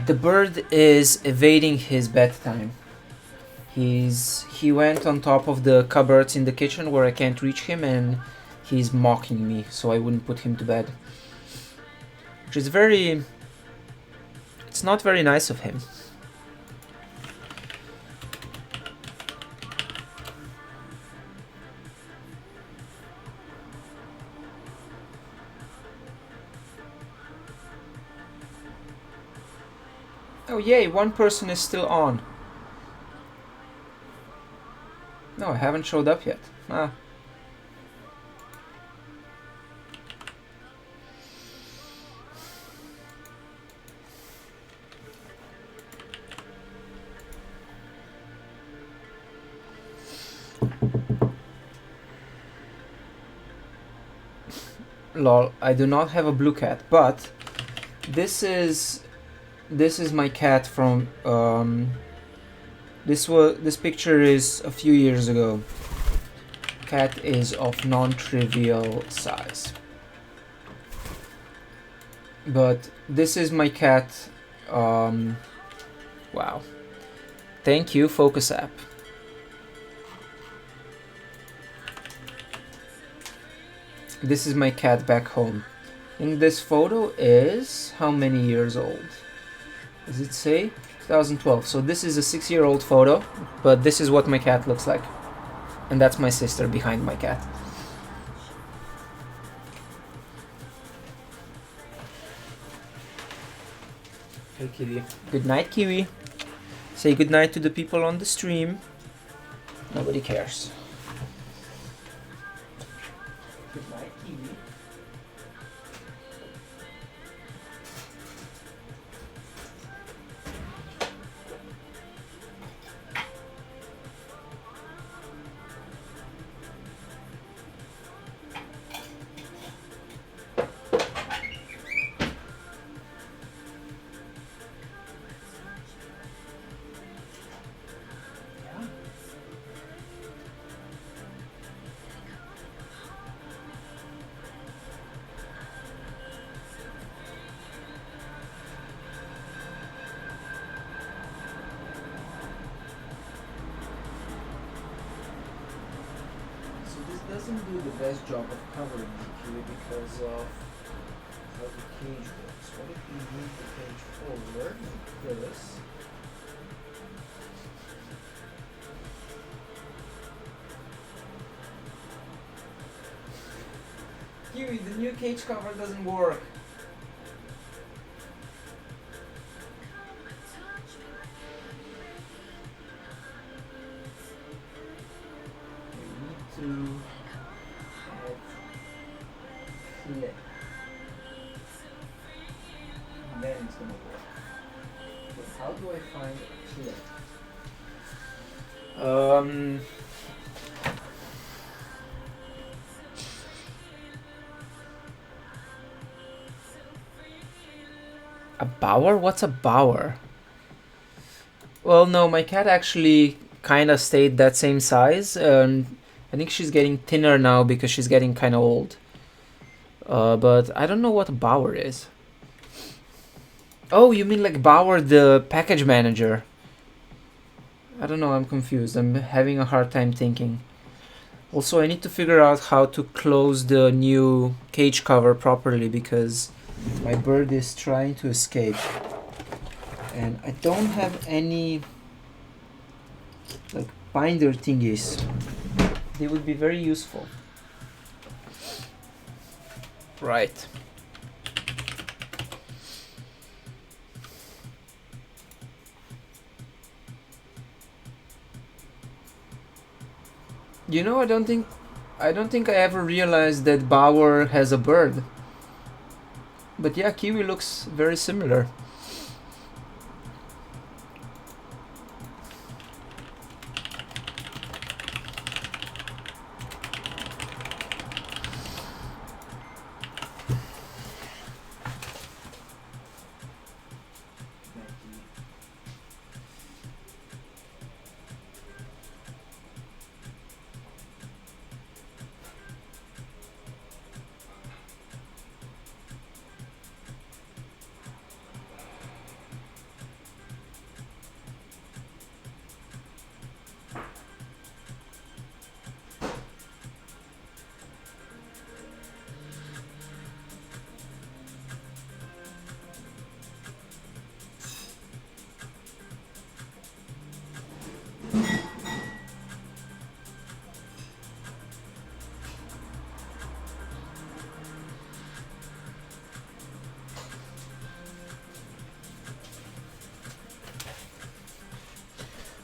The bird is evading his bedtime. He went on top of the cupboards in the kitchen where I can't reach him, and he's mocking me so I wouldn't put him to bed. Which is very... It's not very nice of him. Oh yay, one person is still on. No, I haven't showed up yet. Ah. Lol, I do not have a blue cat, but this is my cat from this picture is a few years ago. Cat is of non-trivial size. But this is my cat. Wow. Thank you, Focus app. This is my cat back home. And this photo is how many years old? Does it say? 2012. So this is a 6-year-old photo, but this is what my cat looks like. And that's my sister behind my cat. Hey Kiwi. Good night, Kiwi. Say good night to the people on the stream. Nobody cares. Good night, Kiwi. Doesn't do the best job of covering the Kiwi because of how the cage works. What if we move the cage forward like this? Kiwi, the new cage cover doesn't work. We need to flip. And then it's gonna work. But how do I find flip? A bower? What's a bower? Well, no, my cat actually kind of stayed that same size, and I think she's getting thinner now because she's getting kind of old. But I don't know what a bower is. Oh, you mean like Bower, the package manager? I don't know, I'm confused. I'm having a hard time thinking. Also, I need to figure out how to close the new cage cover properly because my bird is trying to escape. And I don't have any like binder thingies. They would be very useful. Right. You know, I don't think I ever realized that Bower has a bird. But yeah, Kiwi looks very similar.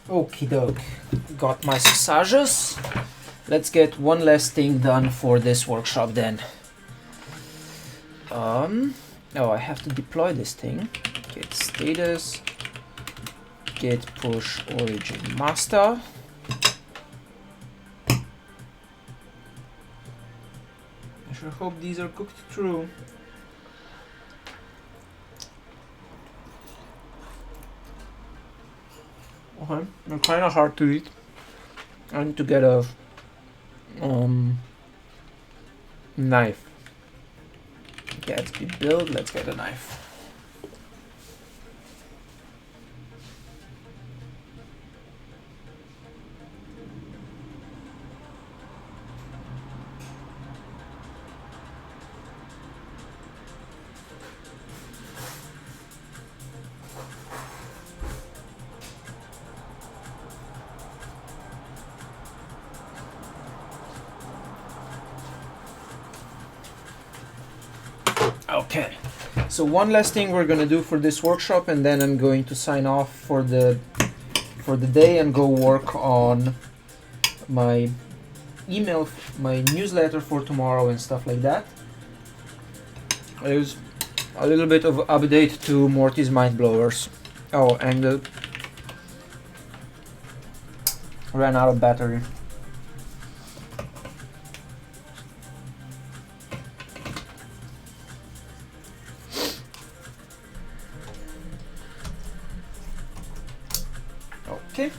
Okie doke. Got my sausages. Let's get one last thing done for this workshop then. Oh, I have to deploy this thing. Git status, git push origin master. I sure hope these are cooked through. Okay, they're kind of hard to eat. I need to get a knife. Gatsby build, let's get a knife. Okay, so one last thing we're gonna do for this workshop, and then I'm going to sign off for the day and go work on my email, my newsletter for tomorrow and stuff like that. There's a little bit of update to Morty's Mind Blowers. Oh, and ran out of battery. Okay.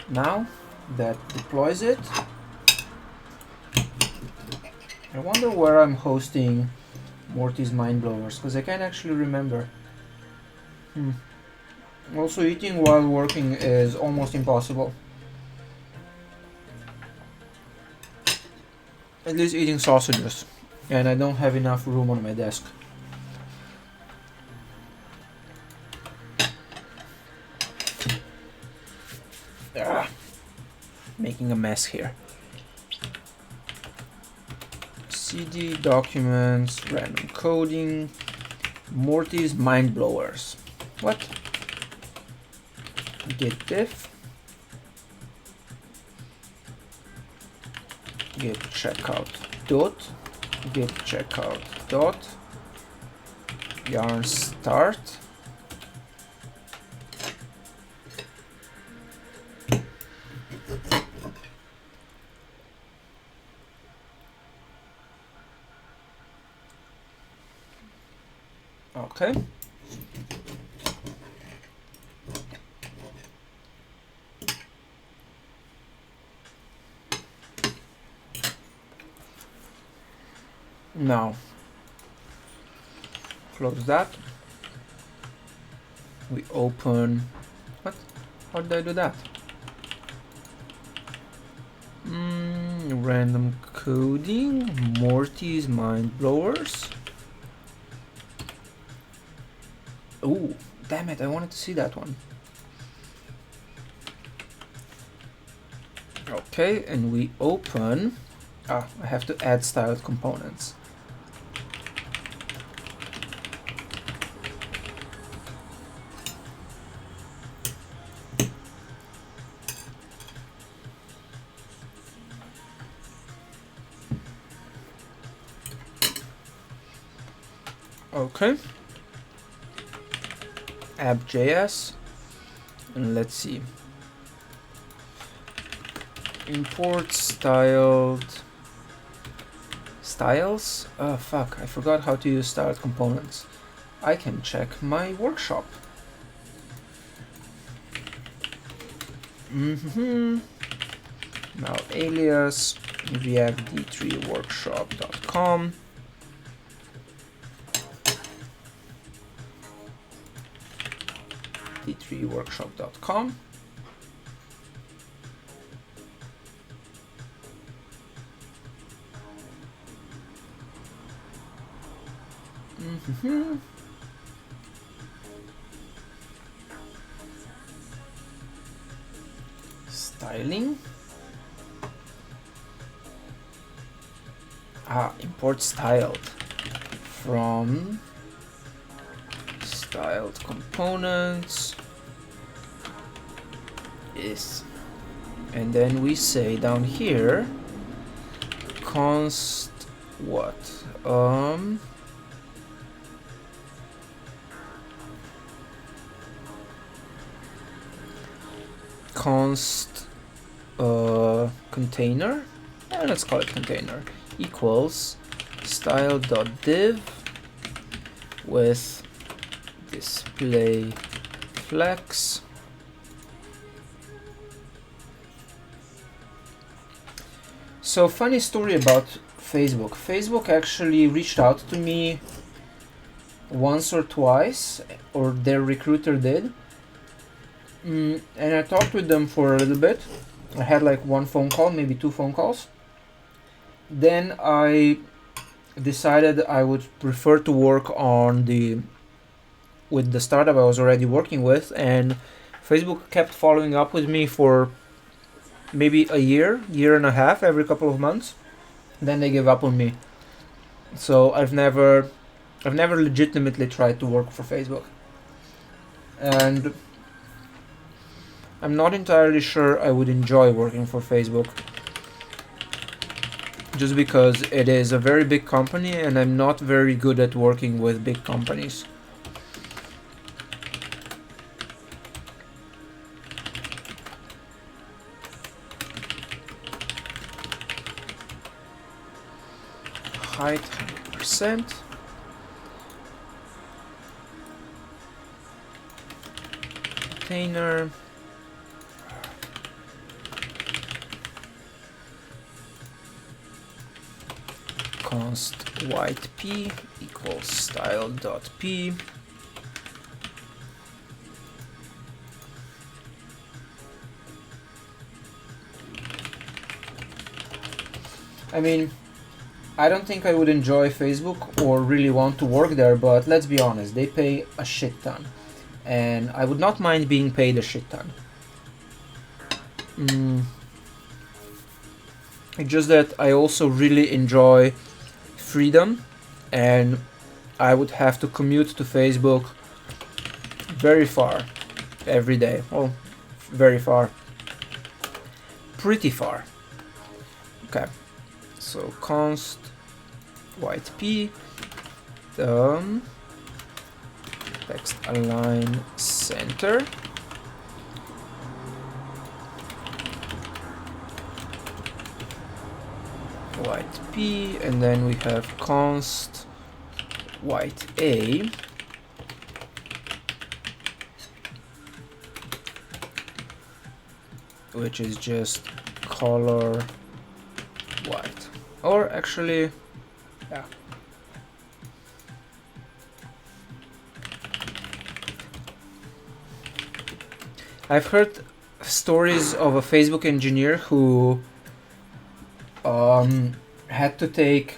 Now that deploys it, I wonder where I'm hosting Morty's Mind Blowers, because I can't actually remember. Also, eating while working is almost impossible. At least eating sausages, and I don't have enough room on my desk. Making a mess here. CD documents, random coding, Morty's Mind Blowers. What? Git diff, git checkout dot, git checkout dot, yarn start. Okay. Now, close that. We open. What? How did I do that? Random coding, Morty's Mind Blowers. Oh, damn it, I wanted to see that one. Okay, and we open. I have to add styled components. Okay. App.js, and let's see. Import styles. Oh fuck, I forgot how to use styled components. I can check my workshop. Now alias react-d3workshop.com. d3workshop.com. styling. Import styled from styled components is, and then we say down here const what const container, let's call it container, equals style.div with display flex. So funny story about Facebook. Facebook actually reached out to me once or twice, or their recruiter did. And I talked with them for a little bit. I had like one phone call, maybe two phone calls. Then I decided I would prefer to work on with the startup I was already working with, and Facebook kept following up with me for maybe a year and a half, every couple of months. Then they gave up on me. So I've never legitimately tried to work for Facebook. And I'm not entirely sure I would enjoy working for Facebook, just because it is a very big company and I'm not very good at working with big companies. Height 100%. Container. Const white p equals style.p. I mean, I don't think I would enjoy Facebook or really want to work there, but let's be honest, they pay a shit ton. And I would not mind being paid a shit ton. It's just that I also really enjoy freedom, and I would have to commute to Facebook very far every day. Oh, very far. Pretty far. Okay. So const white p text align center. White p, and then we have const white a, which is just color white. Or actually, yeah. I've heard stories of a Facebook engineer who had to take,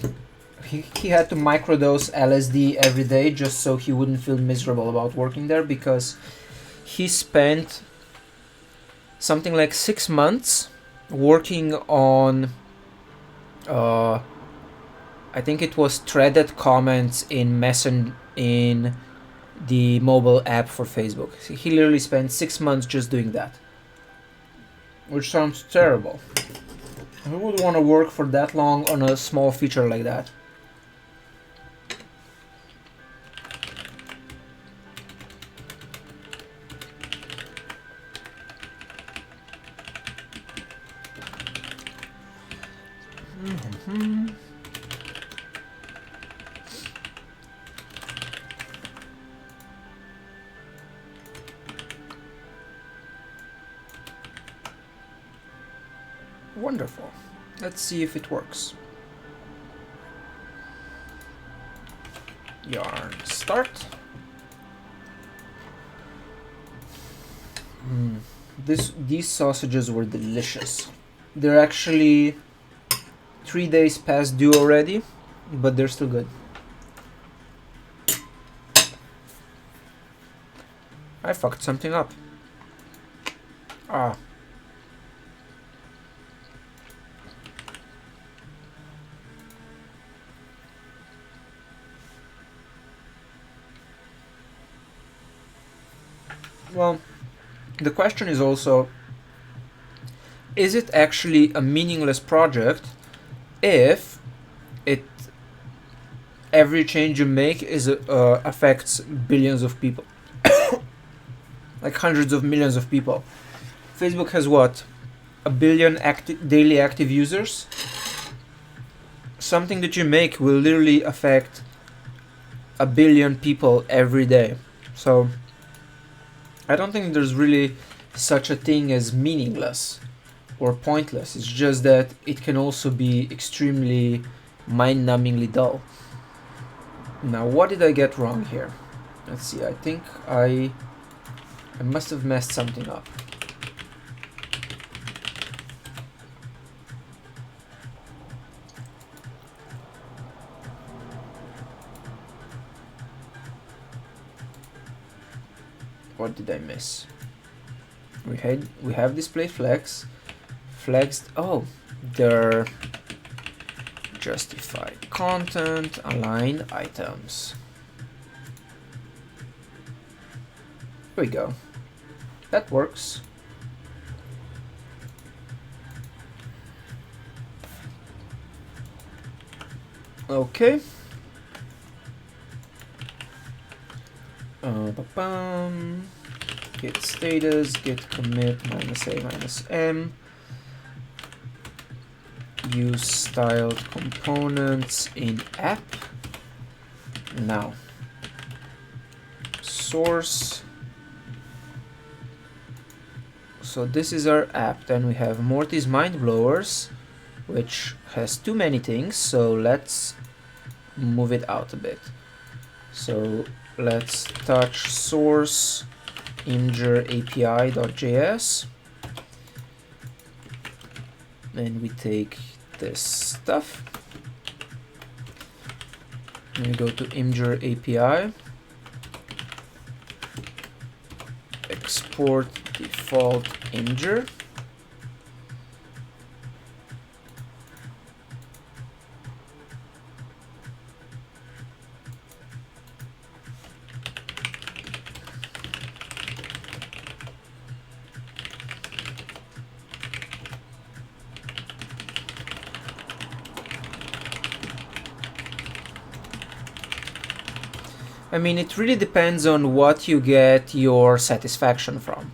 he had to microdose LSD every day just so he wouldn't feel miserable about working there, because he spent something like 6 months working on I think it was threaded comments in in the mobile app for Facebook. So he literally spent 6 months just doing that, which sounds terrible. Who would want to work for that long on a small feature like that? Wonderful. Let's see if it works. Yarn start. These sausages were delicious. They're actually 3 days past due already, but they're still good. I fucked something up. Well, the question is also, is it actually a meaningless project if it every change you make is affects billions of people, like hundreds of millions of people? Facebook has what, a billion daily active users? Something that you make will literally affect a billion people every day. So I don't think there's really such a thing as meaningless or pointless. It's just that it can also be extremely mind-numbingly dull. Now, what did I get wrong here? Let's see. I think I must have messed something up. What did I miss? We have display flags. Flags. Oh, they're justify content, align items. Here we go. That works. Okay. Git status, git commit -a-m. Use styled components in app. Now, source. So this is our app. Then we have Morty's Mind Blowers, which has too many things. So let's move it out a bit. So let's touch source imgur API.js, and we take this stuff and we go to imgur API, export default imgur, I mean, it really depends on what you get your satisfaction from.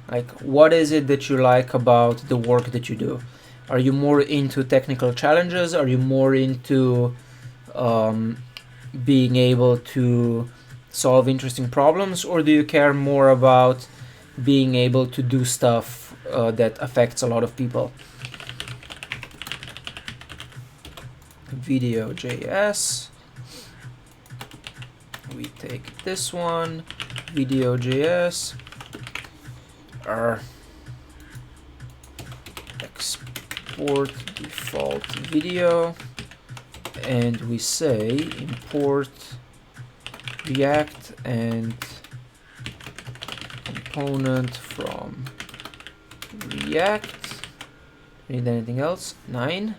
Like, what is it that you like about the work that you do? Are you more into technical challenges? Are you more into being able to solve interesting problems? Or do you care more about being able to do stuff that affects a lot of people? Video.js. We take this one, video.js, export default video, and we say import React and component from React. Need anything else? 9.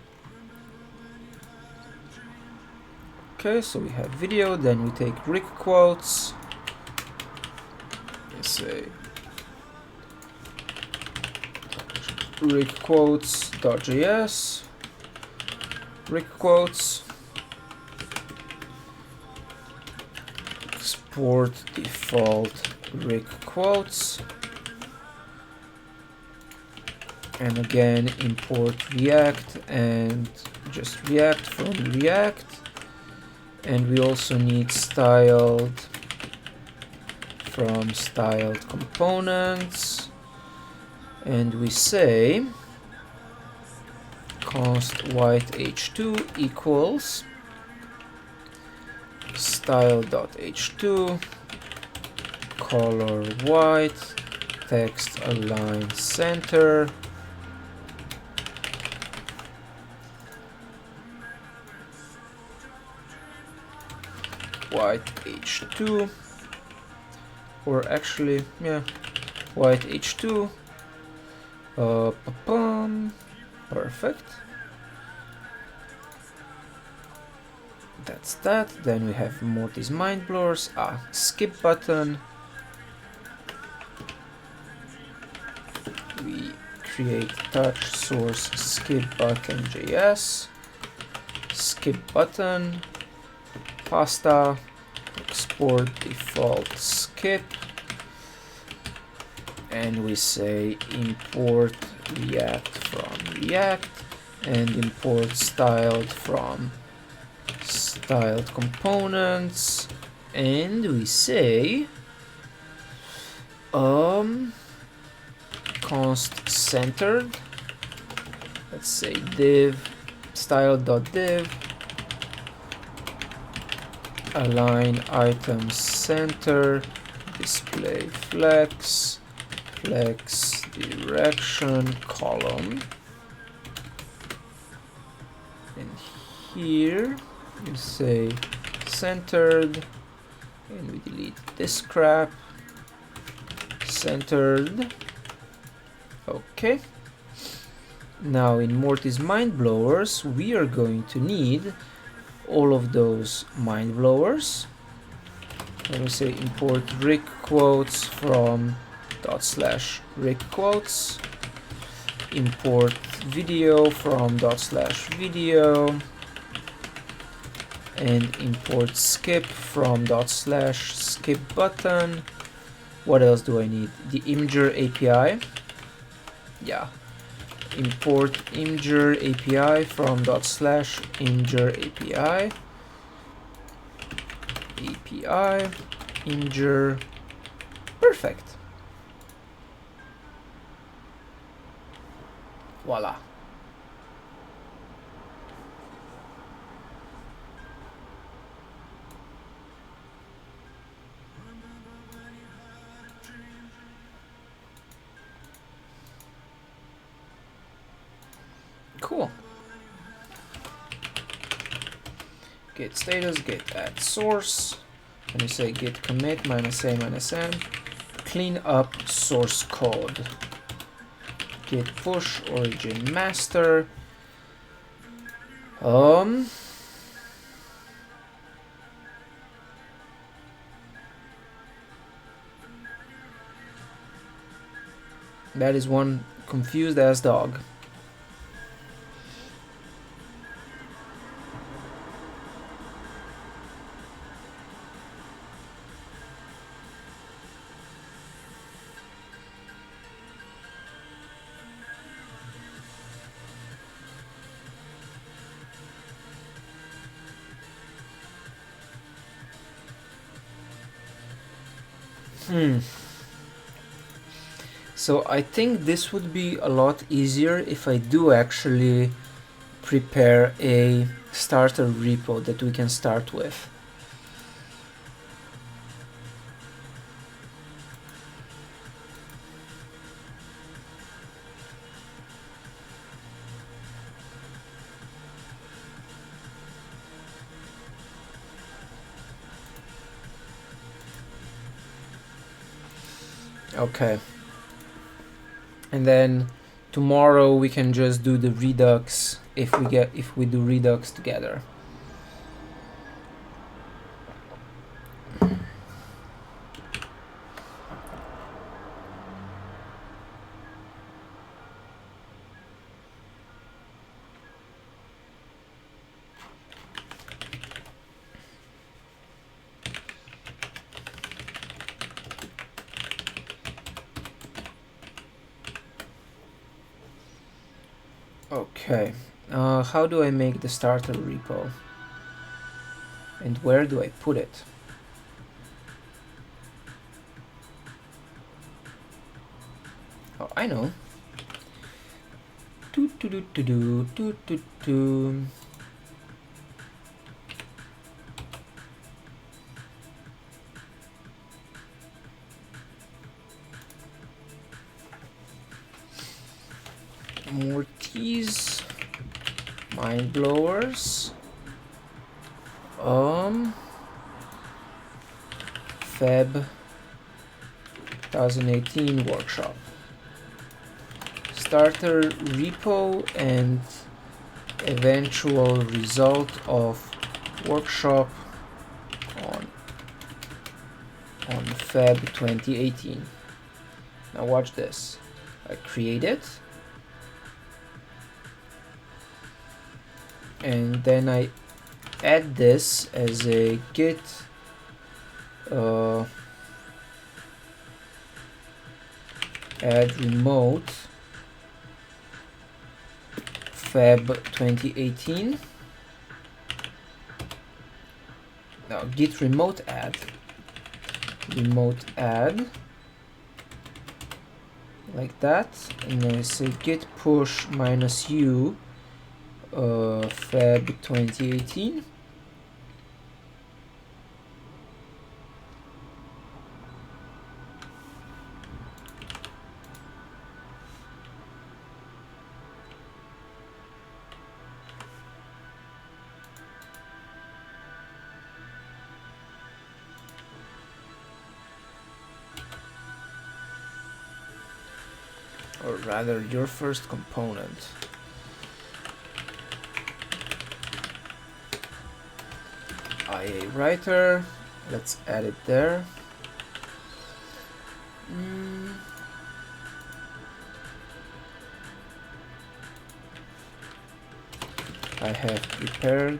Okay, so we have video, then we take rig quotes, let's say rig quotes.js, rig quotes, export default rig quotes, and again import React and just React from React. And we also need styled from styled components, and we say const white h2 equals style.h2 color white, text align center, white h2, or actually, yeah, white h2, perfect, that's that. Then we have Morty's Mind Blowers, skip button, we create touch source skip button JS, skip button, pasta, export default skip, and we say import React from React and import styled from styled components, and we say const centered, let's say div style.div align items center, display flex, flex direction column, and here you say centered, and we delete this crap, centered. Okay, now in Morty's mind blowers we are going to need all of those mind blowers. Let me say import rig quotes from /rig quotes, import video from /video, and import skip from /skip button. What else do I need? The Imgur API. Yeah, import Imgur API from /Imgur API, Imgur, perfect. Voila. Cool. Git status, git add source, and you say git commit -a-n, clean up source code, git push origin master, that is one confused ass dog. So I think this would be a lot easier if I do actually prepare a starter repo that we can start with. Okay. And then tomorrow we can just do the Redux if we do Redux together. Okay, how do I make the starter repo? And where do I put it? Oh, I know. Morty's mind blowers, Feb 2018 workshop, starter repo and eventual result of workshop on Feb 2018. Now watch this. I create it, and then I add this as a git add remote Feb 2018. Now git remote add like that, and then I say git push -u Feb 2018. Or rather, your first component. IA writer, let's add it there. I have prepared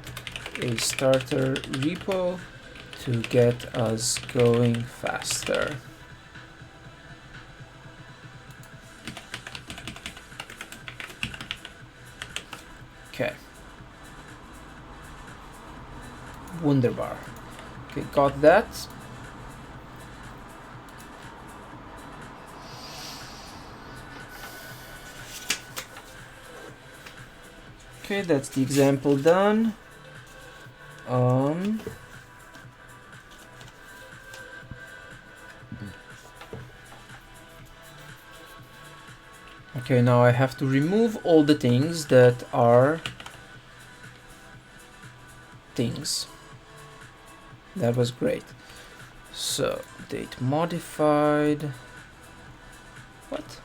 a starter repo to get us going faster. Okay. Wunderbar. Okay, got that. Okay, that's the example done. Okay, now I have to remove all the things that are things. That was great. So, date modified. What?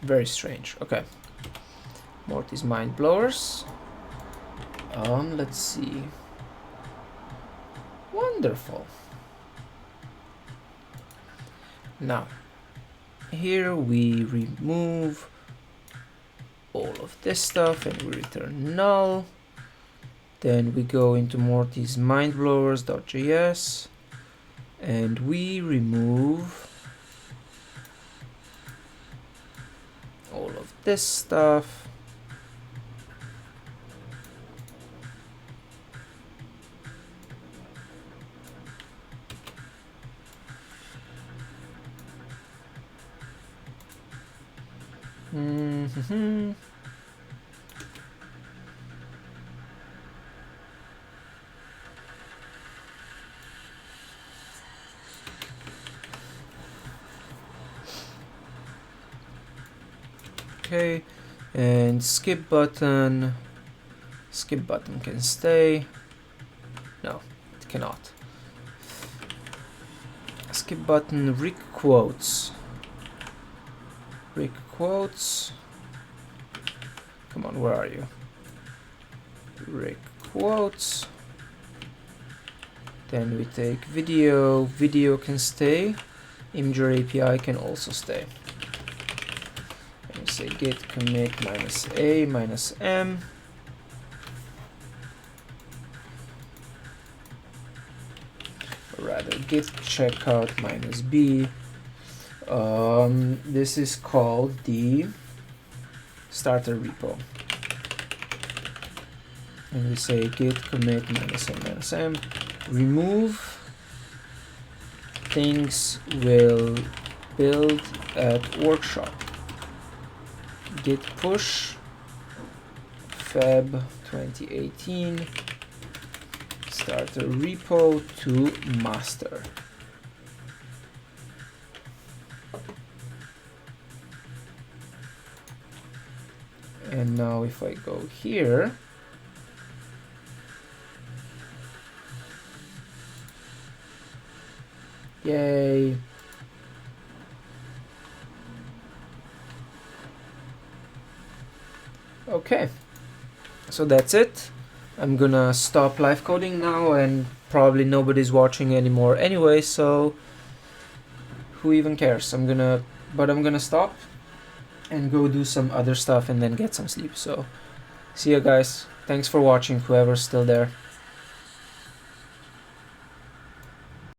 Very strange. Okay. Morty's mind blowers. Let's see. Wonderful. Now, here we remove all of this stuff and we return null. Then we go into Morty's mindblowers.js and we remove all of this stuff. Okay, and skip button can stay. No, it cannot. Skip button rig quotes. Come on, where are you? Rig quotes. Then we take video can stay. Imager API can also stay. And we say git commit -a -m. Or rather git checkout -b. This is called the starter repo. And we say git commit -a -m. Remove things will build at workshop. Git push Feb 2018 starter repo to master. And now if I go here, yay. Okay, so that's it. I'm gonna stop live coding now, and probably nobody's watching anymore anyway, so who even cares? I'm gonna stop and go do some other stuff and then get some sleep. So see ya guys, thanks for watching, whoever's still there.